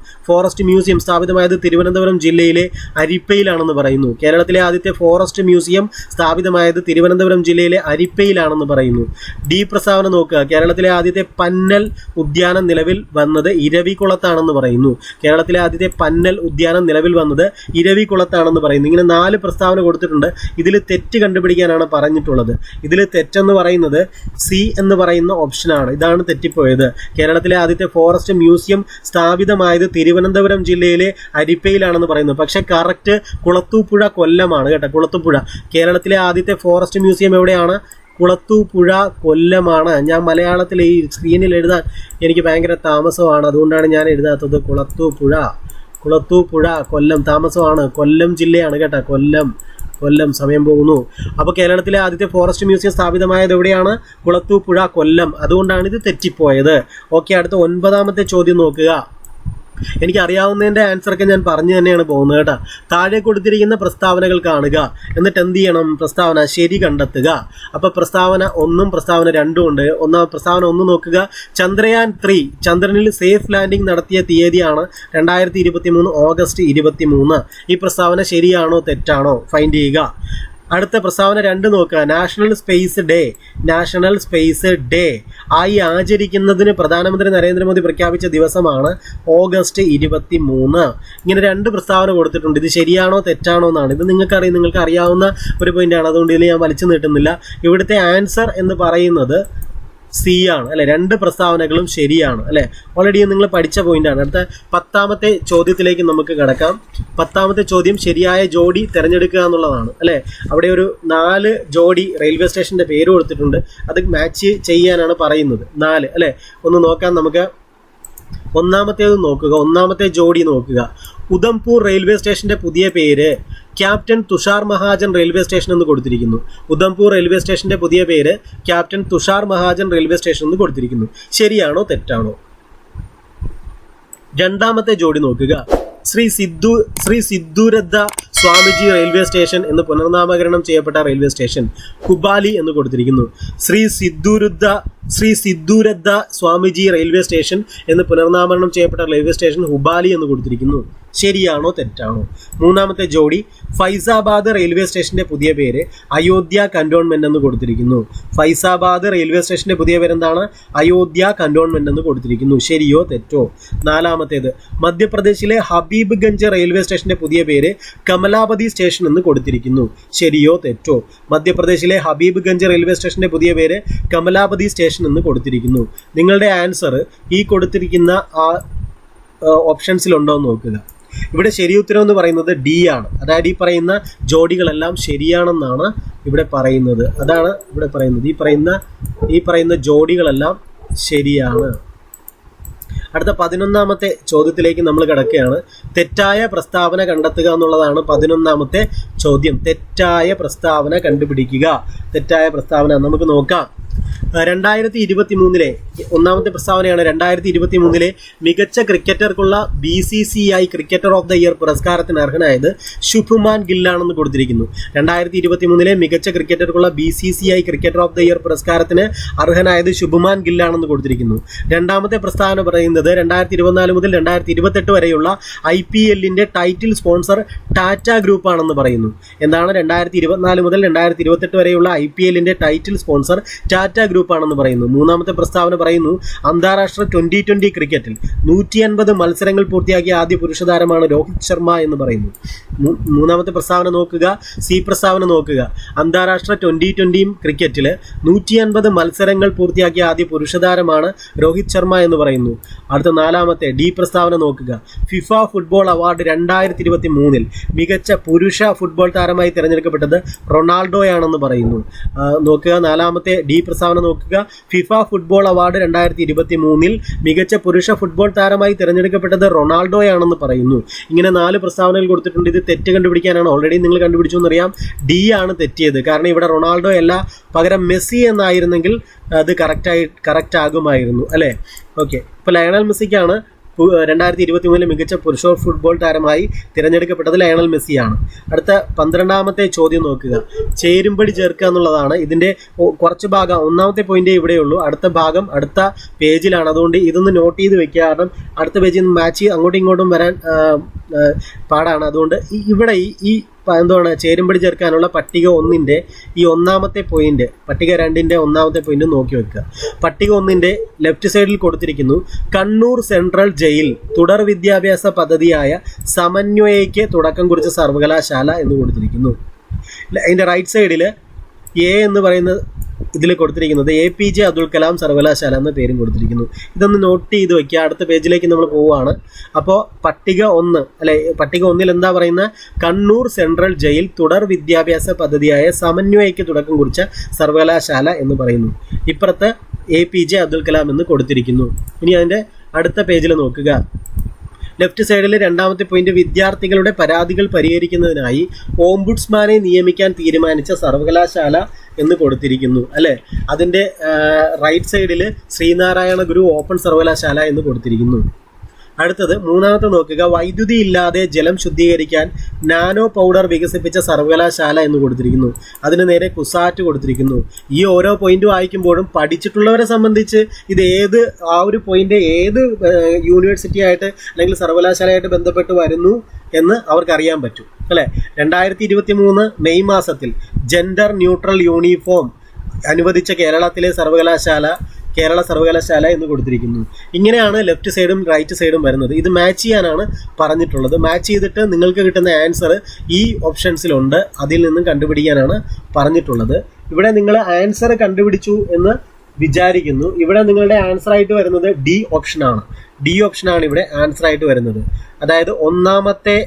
സ്ഥാപിതമായത് തിരുവനന്തപുരം ജില്ലയിലെ അരിപ്പയിലാണെന്ന് പറയുന്നു. കേരളത്തിലെ ആദ്യത്തെ ഫോറസ്റ്റ് മ്യൂസിയം സ്ഥാപിതമായത് തിരുവനന്തപുരം ജില്ലയിലെ അരിപ്പയിലാണെന്ന് പറയുന്നു. D പ്രസ്താവന നോക്കുക. കേരളത്തിലെ ആദ്യത്തെ പന്നൽ ഉദ്യാനം നിലവിൽ വന്നത് ഇരവികുളത്താണെന്ന് പറയുന്നു. കേരളത്തിലെ ആദ്യത്തെ പന്നൽ ഉദ്യാനം നിലവിൽ വന്നത് ഇരവികുളത്താണെന്ന് പറയുന്നു. ഇങ്ങനെ 4 പ്രസ്താവന കൊടുത്തിട്ടുണ്ട്. ഇതിൽ തെറ്റ് കണ്ടുപിടിക്കാനാണ് പറഞ്ഞിട്ടുള്ളത്. ഇതിൽ തെറ്റെന്ന് പറയുന്നത് C എന്ന് പറയുന്ന ഓപ്ഷനാണ്. ഇതാണ് തെറ്റിപ്പോയത്. കേരളത്തിലെ ആദ്യത്തെ ഫോറസ്റ്റ് മ്യൂസിയം സ്ഥാപിതമായത് തിരുവനന്തപുരം ജില്ലയിലെ അരിപ്പയിലാണെന്ന് പറയുന്നു. പക്ഷേ കറക്റ്റ് കുളത്തൂപ്പുഴ കൊല്ലമാണ് കേട്ടോ. കുളത്തൂപ്പുഴ. കേരളത്തിലെ ആദ്യത്തെ ഫോറസ്റ്റ് മ്യൂസിയം എവിടെയാണ്? കുളത്തൂപ്പുഴ കൊല്ലമാണ്. ഞാൻ മലയാളത്തിൽ ഈ സ്ക്രീനിൽ എഴുതാൻ എനിക്ക് ഭയങ്കര താമസമാണ്. അതുകൊണ്ടാണ് ഞാൻ എഴുതാത്തത്. കുളത്തൂപ്പുഴ കൊല്ലം താമസമാണ്. കൊല്ലം ജില്ലയാണ് കേട്ടോ. കൊല്ലം. സമയം പോകുന്നു. അപ്പോൾ കേരളത്തിലെ ആദ്യത്തെ ഫോറസ്റ്റ് മ്യൂസിയം സ്ഥാപിതമായത് എവിടെയാണ്? കുളത്തൂപ്പുഴ കൊല്ലം. അതുകൊണ്ടാണ് ഇത് തെറ്റിപ്പോയത്. ഓക്കെ. അടുത്ത 9ാമത്തെ ചോദ്യം നോക്കുക. എനിക്കറിയാവുന്നതിൻ്റെ ആൻസറൊക്കെ ഞാൻ പറഞ്ഞു തന്നെയാണ് പോകുന്നത് കേട്ടോ. താഴെ കൊടുത്തിരിക്കുന്ന പ്രസ്താവനകൾ കാണുക. എന്നിട്ട് എന്ത് ചെയ്യണം? പ്രസ്താവന ശരി കണ്ടെത്തുക. അപ്പോൾ പ്രസ്താവന 1ഉം പ്രസ്താവന 2ഉം ഉണ്ട്. പ്രസ്താവന 1 നോക്കുക. ചന്ദ്രയാൻ 3 ചന്ദ്രനിൽ സേഫ് ലാൻഡിംഗ് നടത്തിയ തീയതിയാണ് 2023 ഓഗസ്റ്റ് 23. ഈ പ്രസ്താവന ശരിയാണോ തെറ്റാണോ ഫൈൻഡ് ചെയ്യുക. അടുത്ത പ്രസ്താവന 2 നോക്കുക. നാഷണൽ സ്പേസ് ഡേ ആയി ആചരിക്കുന്നതിന് പ്രധാനമന്ത്രി നരേന്ദ്രമോദി പ്രഖ്യാപിച്ച ദിവസമാണ് ഓഗസ്റ്റ് 23. ഇങ്ങനെ 2 പ്രസ്താവന കൊടുത്തിട്ടുണ്ട്. ഇത് ശരിയാണോ തെറ്റാണോ എന്നാണ്. ഇത് നിങ്ങൾക്ക് അറിയാവുന്ന ഒരു പോയിന്റാണ്, അതുകൊണ്ട് ഇതിൽ ഞാൻ വലിച്ചു നീട്ടുന്നില്ല. ഇവിടുത്തെ ആൻസർ എന്ന് പറയുന്നത് സി ആണ് അല്ലെ. 2 പ്രസ്താവനകളും ശരിയാണ് അല്ലെ. ഓൾറെഡി നിങ്ങൾ പഠിച്ച പോയിന്റാണ്. അടുത്ത 10ാമത്തെ ചോദ്യത്തിലേക്ക് നമുക്ക് കടക്കാം. 10ാമത്തെ ചോദ്യം ശരിയായ ജോഡി തിരഞ്ഞെടുക്കുക എന്നുള്ളതാണ് അല്ലെ. അവിടെ ഒരു 4 ജോഡി റെയിൽവേ സ്റ്റേഷന്റെ പേര് കൊടുത്തിട്ടുണ്ട്. അത് മാച്ച് ചെയ്യാനാണ് പറയുന്നത്. 4 അല്ലെ. ഒന്ന് നോക്കാം നമുക്ക്. ഒന്നാമത്തേത് നോക്കുക. ഒന്നാമത്തെ ജോഡി നോക്കുക. ഉദംപൂർ റെയിൽവേ സ്റ്റേഷന്റെ പുതിയ പേര് captain Tushar Mahajan railway station എന്ന് കൊടുത്തിരിക്കുന്നു. ഉദംപൂർ റെയിൽവേ സ്റ്റേഷന്റെ പുതിയ പേര് captain Tushar Mahajan railway station എന്ന് കൊടുത്തിരിക്കുന്നു. ശരിയാണോ തെറ്റാണോ? രണ്ടാമത്തെ ജോഡി നോക്കുക. ശ്രീ സിദ്ധൂരദ്ദ സ്വാമിജി റെയിൽവേ സ്റ്റേഷൻ എന്ന് പുനർനാമകരണം ചെയ്യപ്പെട്ട റെയിൽവേ സ്റ്റേഷൻ ഹുബാലി എന്ന് കൊടുത്തിരിക്കുന്നു. ശ്രീ സിദ്ധൂരദ്ദ സ്വാമിജി റെയിൽവേ സ്റ്റേഷൻ എന്ന് പുനർനാമകരണം ചെയ്യപ്പെട്ട റെയിൽവേ സ്റ്റേഷൻ ഹുബാലി എന്ന് കൊടുത്തിരിക്കുന്നു. ശരിയാണോ തെറ്റാണോ? മൂന്നാമത്തെ ജോഡി. ഫൈസാബാദ് റെയിൽവേ സ്റ്റേഷന്റെ പുതിയ പേര് അയോധ്യ കന്റോൺമെന്റ് എന്ന് കൊടുത്തിരിക്കുന്നു. ഫൈസാബാദ് റെയിൽവേ സ്റ്റേഷന്റെ പുതിയ പേരെന്താണ്? അയോധ്യ കന്റോൺമെന്റ് എന്ന് കൊടുത്തിരിക്കുന്നു. ശരിയോ തെറ്റോ? നാലാമത്തേത്. മധ്യപ്രദേശിലെ ഹബീബ്ഗഞ്ച് റെയിൽവേ സ്റ്റേഷന്റെ പുതിയ പേര് കമലാപതി സ്റ്റേഷൻ എന്ന് കൊടുത്തിരിക്കുന്നു. ശരിയോ തെറ്റോ? മധ്യപ്രദേശിലെ ഹബീബ്ഗഞ്ച് റെയിൽവേ സ്റ്റേഷന്റെ പുതിയ പേര് കമലാപതി സ്റ്റേഷൻ എന്ന് കൊടുത്തിരിക്കുന്നു. നിങ്ങളുടെ ആൻസർ ഈ കൊടുത്തിരിക്കുന്ന ഓപ്ഷൻസിലുണ്ടോ എന്ന് നോക്കുക. ഇവിടെ ശരി ഉത്തരം എന്ന് പറയുന്നത് ഡി ആണ്. അതായത് ഈ പറയുന്ന ജോഡികളെല്ലാം ശരിയാണെന്നാണ് ഇവിടെ പറയുന്നത്. അതാണ് ഇവിടെ പറയുന്നത്. ഈ പറയുന്ന ജോഡികളെല്ലാം ശരിയാണ്. അടുത്ത 11ാമത്തെ ചോദ്യത്തിലേക്ക് നമ്മൾ കിടക്കുകയാണ്. തെറ്റായ പ്രസ്താവന കണ്ടെത്തുക എന്നുള്ളതാണ് 11ാമത്തെ ചോദ്യം. തെറ്റായ പ്രസ്താവന കണ്ടുപിടിക്കുക. തെറ്റായ പ്രസ്താവന നമുക്ക് നോക്കാം. 2023 ഒന്നാമത്തെ പ്രസ്താവനയാണ്. 2023 മികച്ച ക്രിക്കറ്റർക്കുള്ള BCCI cricketer of the year പുരസ്കാരത്തിന് അർഹനായത് ശുഭ്മാൻ ഗില്ലാണെന്ന് കൊടുത്തിരിക്കുന്നു. 2023 മികച്ച ക്രിക്കറ്റർക്കുള്ള BCCI cricketer of the year പുരസ്കാരത്തിന് അർഹനായത് ശുഭ്മാൻ ഗില്ലാണെന്ന് കൊടുത്തിരിക്കുന്നു. രണ്ടാമത്തെ പ്രസ്താവന പറയുന്നത് 2024 മുതൽ 2028 വരെയുള്ള IPLന്റെ ടൈറ്റിൽ സ്പോൺസർ ടാറ്റ ഗ്രൂപ്പ് ആണെന്ന് പറയുന്നു. എന്താണ്? 2024 മുതൽ 2028 വരെയുള്ള IPLന്റെ ടൈറ്റിൽ സ്പോൺസർ ടാറ്റ ഗ്രൂപ്പ് ആണെന്ന് പറയുന്നു. മൂന്നാമത്തെ പ്രസ്താവന പറയുന്നു അന്താരാഷ്ട്ര 2020 ക്രിക്കറ്റിൽ 150 മത്സരങ്ങൾ പൂർത്തിയാക്കിയ ആദ്യ പുരുഷ താരമാണ് രോഹിത് ശർമ്മ എന്ന് പറയുന്നു. മൂന്നാമത്തെ പ്രസ്താവന നോക്കുക. സി പ്രസ്താവന നോക്കുക. അന്താരാഷ്ട്ര 2020 ക്രിക്കറ്റിൽ 150 മത്സരങ്ങൾ പൂർത്തിയാക്കിയ ആദ്യ പുരുഷ താരമാണ് രോഹിത് ശർമ്മ എന്ന് പറയുന്നു. അടുത്ത നാലാമത്തെ ഡി പ്രസ്താവന നോക്കുക. ഫിഫ ഫുട്ബോൾ അവാർഡ് 2023 മികച്ച പുരുഷ ഫുട്ബോൾ താരമായി തിരഞ്ഞെടുക്കപ്പെട്ടത് റൊണാൾഡോയാണെന്ന് പറയുന്നു. നോക്കുക. നാലാമത്തെ ഡി പ്രസ്താവന നോക്കുക. ഫിഫ ഫുട്ബോൾ അവാർഡ് 2023 മികച്ച പുരുഷ ഫുട്ബോൾ താരമായി തിരഞ്ഞെടുക്കപ്പെട്ടത് റൊണാൾഡോയാണെന്ന് പറയുന്നു. ഇങ്ങനെ 4 പ്രസ്താവനകൾ കൊടുത്തിട്ടുണ്ട്. ഇത് തെറ്റ് കണ്ടുപിടിക്കാനാണ്. ഓൾറെഡി നിങ്ങൾ കണ്ടുപിടിച്ചു എന്നറിയാം. ഡി ആണ് തെറ്റിയത്. കാരണം ഇവിടെ റൊണാൾഡോ അല്ല, പകരം മെസ്സി എന്നായിരുന്നെങ്കിൽ അത് കറക്റ്റ് ആകുമായിരുന്നു അല്ലേ. ഓക്കെ. ഇപ്പോൾ ലയണൽ മെസ്സിക്കാണ് 2023 മികച്ച പുരുഷ ഫുട്ബോൾ താരമായി തിരഞ്ഞെടുക്കപ്പെട്ടത് ലയണൽ മെസ്സിയാണ്. അടുത്ത 12ാമത്തെ ചോദ്യം നോക്കുക. ചേരുംപടി ചേർക്കുക എന്നുള്ളതാണ്. ഇതിൻ്റെ കുറച്ച് ഭാഗം, ഒന്നാമത്തെ പോയിന്റ് ഇവിടെയുള്ളൂ. അടുത്ത ഭാഗം അടുത്ത പേജിലാണ്. അതുകൊണ്ട് ഇതൊന്ന് നോട്ട് ചെയ്ത് വെക്കുക. കാരണം അടുത്ത പേജിൽ നിന്ന് മാച്ച് അങ്ങോട്ടും ഇങ്ങോട്ടും വരാൻ പാടാണ്. അതുകൊണ്ട് ഇവിടെ ഈ എന്താണ് ചേരുംപടി ചേർക്കാനുള്ള പട്ടിക 1ന്റെ ഈ ഒന്നാമത്തെ പോയിന്റ്, പട്ടിക 2ന്റെ ഒന്നാമത്തെ പോയിന്റ് നോക്കി വെക്കുക. പട്ടിക 1ന്റെ ലെഫ്റ്റ് സൈഡിൽ കൊടുത്തിരിക്കുന്നു കണ്ണൂർ സെൻട്രൽ ജയിൽ തുടർ വിദ്യാഭ്യാസ പദ്ധതിയായ സമന്വയയ്ക്ക് തുടക്കം കുറിച്ച സർവകലാശാല എന്ന് കൊടുത്തിരിക്കുന്നു. അതിൻ്റെ റൈറ്റ് സൈഡിൽ എ എന്ന് പറയുന്ന ഇതിൽ കൊടുത്തിരിക്കുന്നത് APJ അബ്ദുൽ കലാം സർവകലാശാല എന്ന പേരും കൊടുത്തിരിക്കുന്നു. ഇതൊന്ന് നോട്ട് ചെയ്ത് വയ്ക്കുക. അടുത്ത പേജിലേക്ക് നമ്മൾ പോവുകയാണ്. അപ്പോൾ പട്ടിക 1 അല്ലെ, പട്ടിക 1ൽ എന്താ പറയുന്ന? കണ്ണൂർ സെൻട്രൽ ജയിൽ തുടർ വിദ്യാഭ്യാസ പദ്ധതിയായ സമന്വയയ്ക്ക് തുടക്കം കുറിച്ച സർവകലാശാല എന്ന് പറയുന്നു. ഇപ്പുറത്ത് APJ അബ്ദുൽ കലാം എന്ന് കൊടുത്തിരിക്കുന്നു. ഇനി അതിൻ്റെ അടുത്ത പേജിൽ നോക്കുക. ലെഫ്റ്റ് സൈഡിൽ രണ്ടാമത്തെ പോയിന്റ് വിദ്യാർത്ഥികളുടെ പരാതികൾ പരിഹരിക്കുന്നതിനായി ഓംബുഡ്സ്മാനെ നിയമിക്കാൻ തീരുമാനിച്ച സർവകലാശാല എന്ന് കൊടുത്തിരിക്കുന്നു അല്ലേ. അതിൻ്റെ റൈറ്റ് സൈഡിൽ ശ്രീനാരായണ ഗുരു ഓപ്പൺ സർവകലാശാല എന്ന് കൊടുത്തിരിക്കുന്നു. അടുത്തത് മൂന്നാമത്തെ നോക്കുക. വൈദ്യുതി ഇല്ലാതെ ജലം ശുദ്ധീകരിക്കാൻ നാനോ പൗഡർ വികസിപ്പിച്ച സർവകലാശാല എന്ന് കൊടുത്തിരിക്കുന്നു. അതിന് നേരെ കുസാറ്റ് കൊടുത്തിരിക്കുന്നു. ഈ ഓരോ പോയിന്റ് വായിക്കുമ്പോഴും പഠിച്ചിട്ടുള്ളവരെ സംബന്ധിച്ച് ഇത് ആ ഒരു പോയിന്റ് ഏത് യൂണിവേഴ്സിറ്റി ആയിട്ട് അല്ലെങ്കിൽ സർവകലാശാലയായിട്ട് ബന്ധപ്പെട്ട് വരുന്നു എന്ന് അവർക്കറിയാൻ പറ്റും അല്ലേ. 2023 മെയ് മാസത്തിൽ ജെൻഡർ ന്യൂട്രൽ യൂണിഫോം അനുവദിച്ച കേരള സർവകലാശാല എന്ന് കൊടുത്തിരിക്കുന്നു. ഇങ്ങനെയാണ് ലെഫ്റ്റ് സൈഡും റൈറ്റ് സൈഡും വരുന്നത്. ഇത് മാച്ച് ചെയ്യാനാണ് പറഞ്ഞിട്ടുള്ളത്. മാച്ച് ചെയ്തിട്ട് നിങ്ങൾക്ക് കിട്ടുന്ന ആൻസർ ഈ ഓപ്ഷൻസിലുണ്ട്, അതിൽ നിന്നും കണ്ടുപിടിക്കാനാണ് പറഞ്ഞിട്ടുള്ളത്. ഇവിടെ നിങ്ങൾ ആൻസർ കണ്ടുപിടിച്ചു എന്ന് വിചാരിക്കുന്നു. ഇവിടെ നിങ്ങളുടെ ആൻസർ ആയിട്ട് വരുന്നത് ഡി ഓപ്ഷനാണ്. ഇവിടെ ആൻസർ ആയിട്ട് വരുന്നത്. അതായത് ഒന്നാമത്തെ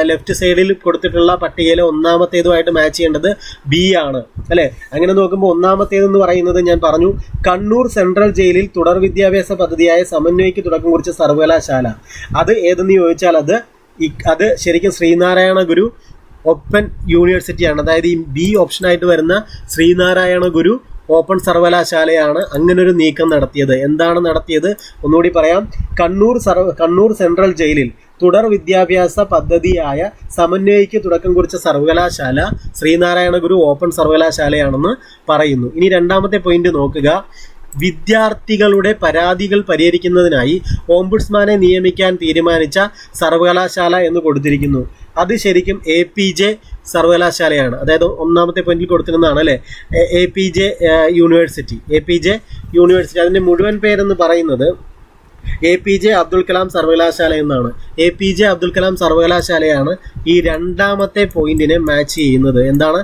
ലെഫ്റ്റ് സൈഡിൽ കൊടുത്തിട്ടുള്ള പട്ടികയിലെ ഒന്നാമത്തേതുമായിട്ട് മാച്ച് ചെയ്യേണ്ടത് ബി ആണ് അല്ലേ. അങ്ങനെ നോക്കുമ്പോൾ ഒന്നാമത്തേതെന്ന് പറയുന്നത് ഞാൻ പറഞ്ഞു, കണ്ണൂർ സെൻട്രൽ ജയിലിൽ തുടർ വിദ്യാഭ്യാസ പദ്ധതിയായ സമന്വയക്ക് തുടക്കം കുറിച്ച സർവകലാശാല. അത് ഏതെന്ന് ചോദിച്ചാൽ അത് ശരിക്കും ശ്രീനാരായണ ഗുരു ഓപ്പൺ യൂണിവേഴ്സിറ്റിയാണ്. അതായത് ഈ ബി ഓപ്ഷനായിട്ട് വരുന്ന ശ്രീനാരായണ ഗുരു ഓപ്പൺ സർവകലാശാലയാണ് അങ്ങനൊരു നീക്കം നടത്തിയത്. എന്താണ് നടത്തിയത് ഒന്നുകൂടി പറയാം. കണ്ണൂർ സെൻട്രൽ ജയിലിൽ തുടർ വിദ്യാഭ്യാസ പദ്ധതിയായ സമന്വയക്ക് തുടക്കം കുറിച്ച സർവകലാശാല ശ്രീനാരായണ ഗുരു ഓപ്പൺ സർവകലാശാലയാണെന്ന് പറയുന്നു. ഇനി രണ്ടാമത്തെ പോയിന്റ് നോക്കുക. വിദ്യാർത്ഥികളുടെ പരാതികൾ പരിഹരിക്കുന്നതിനായി ഓംബുഡ്സ്മാനെ നിയമിക്കാൻ തീരുമാനിച്ച സർവകലാശാല എന്ന് കൊടുത്തിരിക്കുന്നു. അത് ശരിക്കും APJ സർവകലാശാലയാണ്. അതായത് ഒന്നാമത്തെ പോയിന്റിൽ കൊടുത്തിരുന്നതാണ് അല്ലേ, APJ യൂണിവേഴ്സിറ്റി. അതിൻ്റെ മുഴുവൻ പേരെന്ന് പറയുന്നത് APJ അബ്ദുൽ കലാം സർവകലാശാല എന്നാണ്. APJ അബ്ദുൽ കലാം സർവകലാശാലയാണ് ഈ രണ്ടാമത്തെ പോയിന്റിനെ മാച്ച് ചെയ്യുന്നത്. എന്താണ്?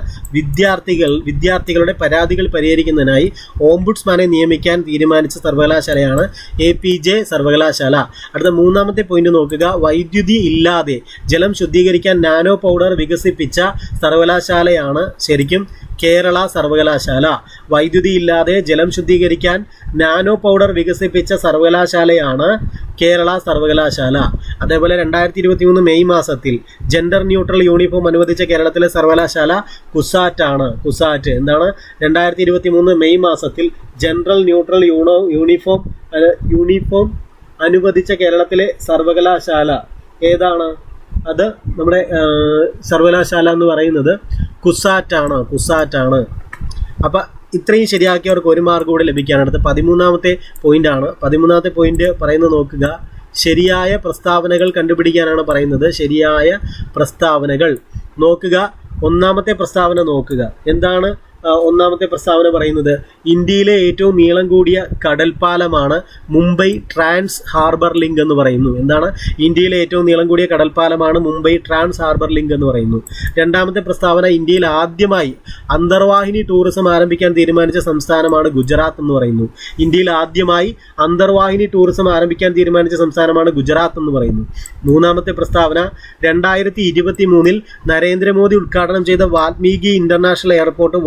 വിദ്യാർത്ഥികളുടെ പരാതികൾ പരിഹരിക്കുന്നതിനായി ഓംബുഡ്സ്മാനെ നിയമിക്കാൻ തീരുമാനിച്ച സർവകലാശാലയാണ് APJ സർവകലാശാല. അടുത്ത മൂന്നാമത്തെ പോയിന്റ് നോക്കുക. വൈദ്യുതി ഇല്ലാതെ ജലം ശുദ്ധീകരിക്കാൻ നാനോ പൗഡർ വികസിപ്പിച്ച സർവകലാശാലയാണ് ശരിക്കും കേരള സർവകലാശാല. വൈദ്യുതി ഇല്ലാതെ ജലം ശുദ്ധീകരിക്കാൻ നാനോ പൗഡർ വികസിപ്പിച്ച സർവകലാശാലയാണ് കേരള സർവകലാശാല. അതേപോലെ 2023 മെയ് മാസത്തിൽ ജെൻഡർ ന്യൂട്രൽ യൂണിഫോം അനുവദിച്ച കേരളത്തിലെ സർവകലാശാല കുസാറ്റ് ആണ്. എന്താണ്? 2023 മെയ് മാസത്തിൽ ജെൻഡർ ന്യൂട്രൽ യൂണിഫോം അനുവദിച്ച കേരളത്തിലെ സർവകലാശാല ഏതാണ്? അത് നമ്മുടെ സർവകലാശാല എന്ന് പറയുന്നത് കുസാറ്റാണ്. അപ്പം ഇത്രയും ശരിയാക്കിയവർക്ക് 1 മാർക്ക് കൂടെ ലഭിക്കാനാണ്. അടുത്ത 13ാമത്തെ പോയിന്റാണ്. 13ാമത്തെ പോയിന്റ് പറയുന്നത് നോക്കുക. ശരിയായ പ്രസ്താവനകൾ കണ്ടുപിടിക്കാനാണ് പറയുന്നത്. ശരിയായ പ്രസ്താവനകൾ നോക്കുക. ഒന്നാമത്തെ പ്രസ്താവന നോക്കുക. എന്താണ് ഒന്നാമത്തെ പ്രസ്താവന പറയുന്നത്? ഇന്ത്യയിലെ ഏറ്റവും നീളം കൂടിയ കടൽപ്പാലമാണ് മുംബൈ ട്രാൻസ് ഹാർബർ ലിങ്ക് എന്ന് പറയുന്നു. എന്താണ്? ഇന്ത്യയിലെ ഏറ്റവും നീളം കൂടിയ കടൽപ്പാലമാണ് മുംബൈ ട്രാൻസ് ഹാർബർ ലിങ്ക് എന്ന് പറയുന്നു. രണ്ടാമത്തെ പ്രസ്താവന ഇന്ത്യയിൽ ആദ്യമായി അന്തർവാഹിനി ടൂറിസം ആരംഭിക്കാൻ തീരുമാനിച്ച സംസ്ഥാനമാണ് ഗുജറാത്ത് എന്ന് പറയുന്നു. ഇന്ത്യയിൽ ആദ്യമായി അന്തർവാഹിനി ടൂറിസം ആരംഭിക്കാൻ തീരുമാനിച്ച സംസ്ഥാനമാണ് ഗുജറാത്ത് എന്ന് പറയുന്നു. മൂന്നാമത്തെ പ്രസ്താവന 2023 നരേന്ദ്രമോദി ഉദ്ഘാടനം ചെയ്ത വാൽമീകി ഇന്റർനാഷണൽ എയർപോർട്ട്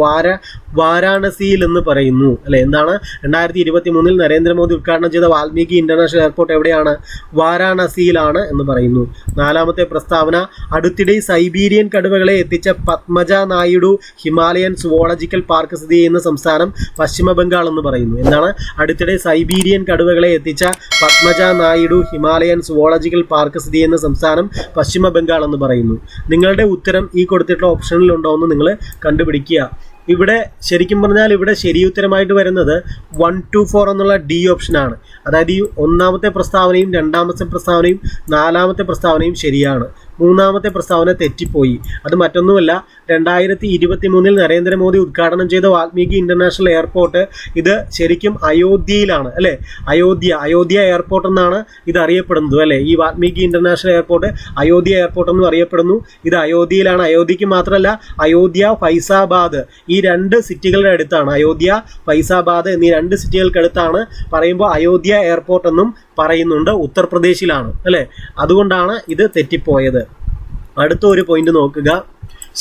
വാരാണസിയിൽ എന്ന് പറയുന്നു അല്ലെ. എന്താണ്? 2023 നരേന്ദ്രമോദി ഉദ്ഘാടനം ചെയ്ത വാൽമീകി ഇന്റർനാഷണൽ എയർപോർട്ട് എവിടെയാണ്? വാരാണസിയിലാണ് എന്ന് പറയുന്നു. നാലാമത്തെ പ്രസ്താവന അടുത്തിടെ സൈബീരിയൻ കടുവകളെ എത്തിച്ച Padmaja Naidu Himalayan zoological park സ്ഥിതി ചെയ്യുന്ന സംസ്ഥാനം പശ്ചിമ ബംഗാൾ എന്ന് പറയുന്നു. എന്താണ്? അടുത്തിടെ സൈബീരിയൻ കടുവകളെ എത്തിച്ച Padmaja Naidu Himalayan zoological park സ്ഥിതി ചെയ്യുന്ന സംസ്ഥാനം പശ്ചിമ ബംഗാൾ എന്ന് പറയുന്നു. നിങ്ങളുടെ ഉത്തരം ഈ കൊടുത്തിട്ടുള്ള ഓപ്ഷനിലുണ്ടോ എന്ന് നിങ്ങൾ കണ്ടുപിടിക്കുക. ഇവിടെ ശരിക്കും പറഞ്ഞാൽ ഇവിടെ ശരിയുത്തരമായിട്ട് വരുന്നത് 1, 2, 4 എന്നുള്ള ഡി ഓപ്ഷനാണ്. അതായത് ഈ ഒന്നാമത്തെ പ്രസ്താവനയും രണ്ടാമത്തെ പ്രസ്താവനയും നാലാമത്തെ പ്രസ്താവനയും ശരിയാണ്. മൂന്നാമത്തെ പ്രസ്താവന തെറ്റിപ്പോയി. അത് മറ്റൊന്നുമല്ല, 2023 നരേന്ദ്രമോദി ഉദ്ഘാടനം ചെയ്ത വാൽമീകി ഇന്റർനാഷണൽ എയർപോർട്ട് ഇത് ശരിക്കും അയോധ്യയിലാണ് അല്ലേ. അയോധ്യ എയർപോർട്ട് എന്നാണ് ഇത് അറിയപ്പെടുന്നത് അല്ലേ. ഈ Valmiki international airport Ayodhya airport എന്നും അറിയപ്പെടുന്നു. ഇത് അയോധ്യയിലാണ്. അയോധ്യക്ക് മാത്രമല്ല, അയോധ്യ ഫൈസാബാദ് ഈ 2 സിറ്റികളുടെ അടുത്താണ്. അയോധ്യ ഫൈസാബാദ് എന്നീ 2 സിറ്റികൾക്കടുത്താണ്. പറയുമ്പോൾ അയോധ്യ എയർപോർട്ട് എന്നും പറയുന്നുണ്ട്. ഉത്തർപ്രദേശിലാണ് അല്ലേ. അതുകൊണ്ടാണ് ഇത് തെറ്റിപ്പോയത്. അടുത്ത ഒരു പോയിന്റ് നോക്കുക.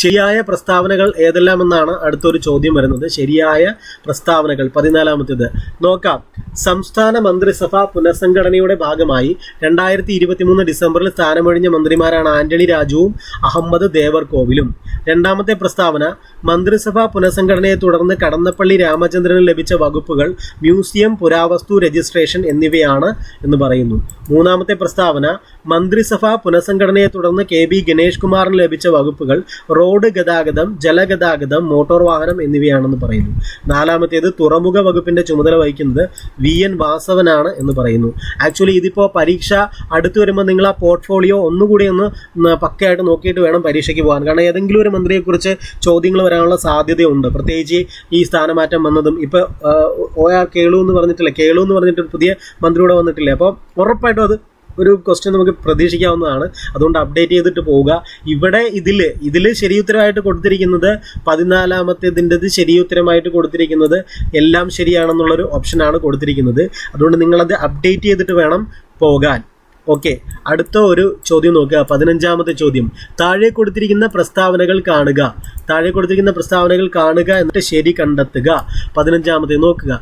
ശരിയായ പ്രസ്താവനകൾ ഏതെല്ലാമെന്നാണ് അടുത്തൊരു ചോദ്യം വരുന്നത്. ശരിയായ പ്രസ്താവനകൾ 14ാമത്തേത് നോക്കാം. സംസ്ഥാന മന്ത്രിസഭ പുനഃസംഘടനയുടെ ഭാഗമായി 2023 ഡിസംബറിൽ സ്ഥാനമൊഴിഞ്ഞ മന്ത്രിമാരാണ് ആന്റണി രാജുവും അഹമ്മദ് ദേവർകോവിലും. രണ്ടാമത്തെ പ്രസ്താവന മന്ത്രിസഭാ പുനഃസംഘടനയെ തുടർന്ന് കടന്നപ്പള്ളി രാമചന്ദ്രന് ലഭിച്ച വകുപ്പുകൾ മ്യൂസിയം, പുരാവസ്തു രജിസ്ട്രേഷൻ എന്നിവയാണ് എന്ന് പറയുന്നു. മൂന്നാമത്തെ പ്രസ്താവന മന്ത്രിസഭാ പുനഃസംഘടനയെ തുടർന്ന് KB ഗണേഷ് കുമാറിന് ലഭിച്ച വകുപ്പുകൾ റോഡ് ഗതാഗതം, ജലഗതാഗതം, മോട്ടോർ വാഹനം എന്നിവയാണെന്ന് പറയുന്നു. നാലാമത്തേത് തുറമുഖ വകുപ്പിന്റെ ചുമതല വഹിക്കുന്നത് VN വാസവനാണ് എന്ന് പറയുന്നു. ആക്ച്വലി ഇതിപ്പോൾ പരീക്ഷ അടുത്ത് വരുമ്പോൾ നിങ്ങൾ ആ പോർട്ട്ഫോളിയോ ഒന്നുകൂടി ഒന്ന് പക്കയായിട്ട് നോക്കിയിട്ട് വേണം പരീക്ഷയ്ക്ക് പോകാൻ. കാരണം ഏതെങ്കിലും ഒരു മന്ത്രിയെക്കുറിച്ച് ചോദ്യങ്ങൾ വരാനുള്ള സാധ്യതയുണ്ട്. പ്രത്യേകിച്ച് ഈ സ്ഥാനമാറ്റം വന്നതും ഇപ്പോൾ OR കേളു എന്ന് പറഞ്ഞിട്ട് പുതിയ മന്ത്രി കൂടെ വന്നിട്ടില്ലേ. അപ്പോൾ ഉറപ്പായിട്ടും അത് ഒരു ക്വസ്റ്റ്യൻ നമുക്ക് പ്രതീക്ഷിക്കാവുന്നതാണ്. അതുകൊണ്ട് അപ്ഡേറ്റ് ചെയ്തിട്ട് പോവുക. ഇവിടെ ഇതിൽ ശരിയുത്തരമായിട്ട് കൊടുത്തിരിക്കുന്നത് 14ാമത്തേതിൻ്റെത് ശരിയുത്തരമായിട്ട് കൊടുത്തിരിക്കുന്നത് എല്ലാം ശരിയാണെന്നുള്ളൊരു ഓപ്ഷനാണ് കൊടുത്തിരിക്കുന്നത്. അതുകൊണ്ട് നിങ്ങളത് അപ്ഡേറ്റ് ചെയ്തിട്ട് വേണം പോകാൻ. ഓക്കെ, അടുത്ത ഒരു ചോദ്യം നോക്കുക. 15ാമത്തെ ചോദ്യം. താഴെ കൊടുത്തിരിക്കുന്ന പ്രസ്താവനകൾ കാണുക എന്നിട്ട് ശരി കണ്ടെത്തുക. 15ാമത്തെ നോക്കുക.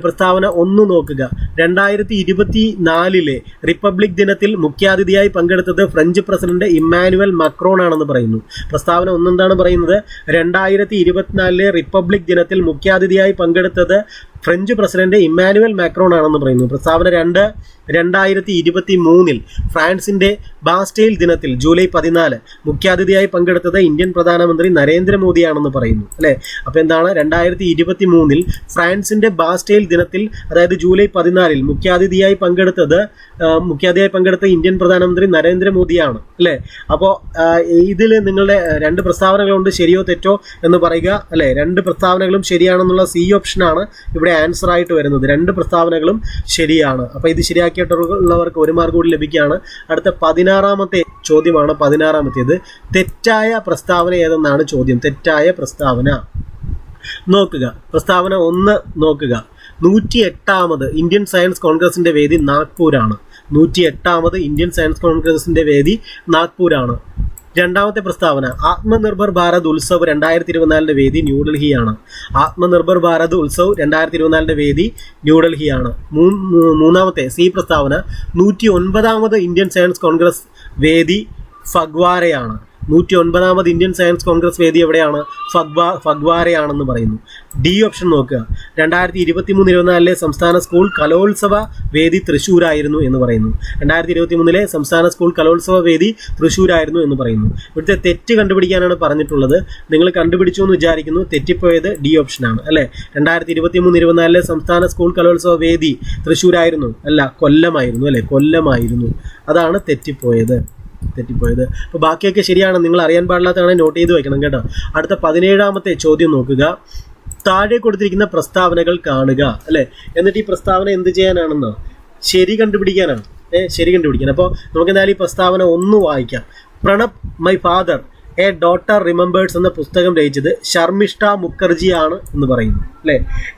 പ്രസ്താവന 1 നോക്കുക. 2024 റിപ്പബ്ലിക് ദിനത്തിൽ മുഖ്യാതിഥിയായി പങ്കെടുത്തത് ഫ്രഞ്ച് പ്രസിഡന്റ് ഇമ്മാനുവൽ മക്രോൺ ആണെന്ന് പറയുന്നു. പ്രസ്താവന 1 എന്താണ് പറയുന്നത്? 2024 റിപ്പബ്ലിക് ദിനത്തിൽ മുഖ്യാതിഥിയായി പങ്കെടുത്തത് ഫ്രഞ്ച് പ്രസിഡന്റ് ഇമ്മാനുവൽ മാക്രോൺ ആണെന്ന് പറയുന്നു. പ്രസ്താവന 2, 2023 ഫ്രാൻസിന്റെ ബാസ്റ്റൈൽ ദിനത്തിൽ ജൂലൈ 14 മുഖ്യാതിഥിയായി പങ്കെടുത്തത് ഇന്ത്യൻ പ്രധാനമന്ത്രി നരേന്ദ്രമോദിയാണെന്ന് പറയുന്നു. അല്ലേ? അപ്പോൾ എന്താണ്? 2023 ഫ്രാൻസിന്റെ ബാസ്റ്റൈൽ ദിനത്തിൽ, അതായത് ജൂലൈ 14 മുഖ്യാതിഥിയായി പങ്കെടുത്ത ഇന്ത്യൻ പ്രധാനമന്ത്രി നരേന്ദ്രമോദിയാണ്. അല്ലേ? അപ്പോൾ ഇതിൽ നിങ്ങളുടെ 2 പ്രസ്താവനകളുണ്ട്, ശരിയോ തെറ്റോ എന്ന് പറയുക. അല്ലേ? 2 പ്രസ്താവനകളും ശരിയാണെന്നുള്ള C ഓപ്ഷനാണ് ഇവിടെ ആൻസർ ആയിട്ട് വരുന്നത്. 2 പ്രസ്താവനകളും ശരിയാണ്. അപ്പോൾ ഇത് ശരിയാക്കിയിട്ടുള്ളവർക്ക് 1 മാർക്ക് കൂടി ലഭിക്കുകയാണ്. അടുത്ത 16ാമത്തെ ചോദ്യമാണ്. 16ാമത്തേത് തെറ്റായ പ്രസ്താവന ഏതെന്നാണ് ചോദ്യം. തെറ്റായ പ്രസ്താവന നോക്കുക. പ്രസ്താവന 1 നോക്കുക. 108ാമത് ഇന്ത്യൻ സയൻസ് കോൺഗ്രസിന്റെ വേദി നാഗ്പൂരാണ്. 108ാമത് ഇന്ത്യൻ സയൻസ് കോൺഗ്രസിന്റെ വേദി നാഗ്പൂരാണ്. രണ്ടാമത്തെ പ്രസ്താവന ആത്മനിർഭർ ഭാരത് ഉത്സവ് 2024 വേദി ന്യൂഡൽഹിയാണ്. ആത്മനിർഭർ ഭാരത് ഉത്സവ് 2024 വേദി ന്യൂഡൽഹിയാണ്. മൂന്നാമത്തെ C പ്രസ്താവന 109ാമത് ഇന്ത്യൻ സയൻസ് കോൺഗ്രസ് വേദി ഫഗ്വാരയാണ്. 109ാമത് ഇന്ത്യൻ സയൻസ് കോൺഗ്രസ് വേദി എവിടെയാണ്? ഫഗ്വാരയാണെന്ന് പറയുന്നു. D ഓപ്ഷൻ നോക്കുക. 2023-24 സംസ്ഥാന സ്കൂൾ കലോത്സവ വേദി തൃശ്ശൂരായിരുന്നു എന്ന് പറയുന്നു. 2023 സംസ്ഥാന സ്കൂൾ കലോത്സവ വേദി തൃശ്ശൂരായിരുന്നു എന്ന് പറയുന്നു. ഇവിടുത്തെ തെറ്റ് കണ്ടുപിടിക്കാനാണ് പറഞ്ഞിട്ടുള്ളത്. നിങ്ങൾ കണ്ടുപിടിച്ചു എന്ന് വിചാരിക്കുന്നു. തെറ്റിപ്പോയത് D ഓപ്ഷനാണ്. അല്ലേ? 2023-24 സംസ്ഥാന സ്കൂൾ കലോത്സവ വേദി തൃശ്ശൂരായിരുന്നു, അല്ല കൊല്ലമായിരുന്നു. അല്ലേ? കൊല്ലമായിരുന്നു. അതാണ് തെറ്റിപ്പോയത്. അപ്പോൾ ബാക്കിയൊക്കെ ശരിയാണ്. നിങ്ങൾ അറിയാൻ പാടില്ലാത്തതാണ്, നോട്ട് ചെയ്ത് വെക്കണം കേട്ടോ. അടുത്ത 17ാമത്തെ ചോദ്യം നോക്കുക. താഴെ കൊടുത്തിരിക്കുന്ന പ്രസ്താവനകൾ കാണുക. അല്ലേ? എന്നിട്ട് ഈ പ്രസ്താവന എന്ത് ചെയ്യാനാണെന്നോ? ശരി കണ്ടുപിടിക്കാനാണ്. ശരി കണ്ടുപിടിക്കാൻ. അപ്പോൾ നമുക്ക് എന്തായാലും ഈ പ്രസ്താവന 1 വായിക്കാം. Pranab my father A daughter remembers എന്ന പുസ്തകം രചിച്ചത് ശർമിഷ്ഠ മുഖർജി ആണ് എന്ന് പറയുന്നു. അല്ലേ?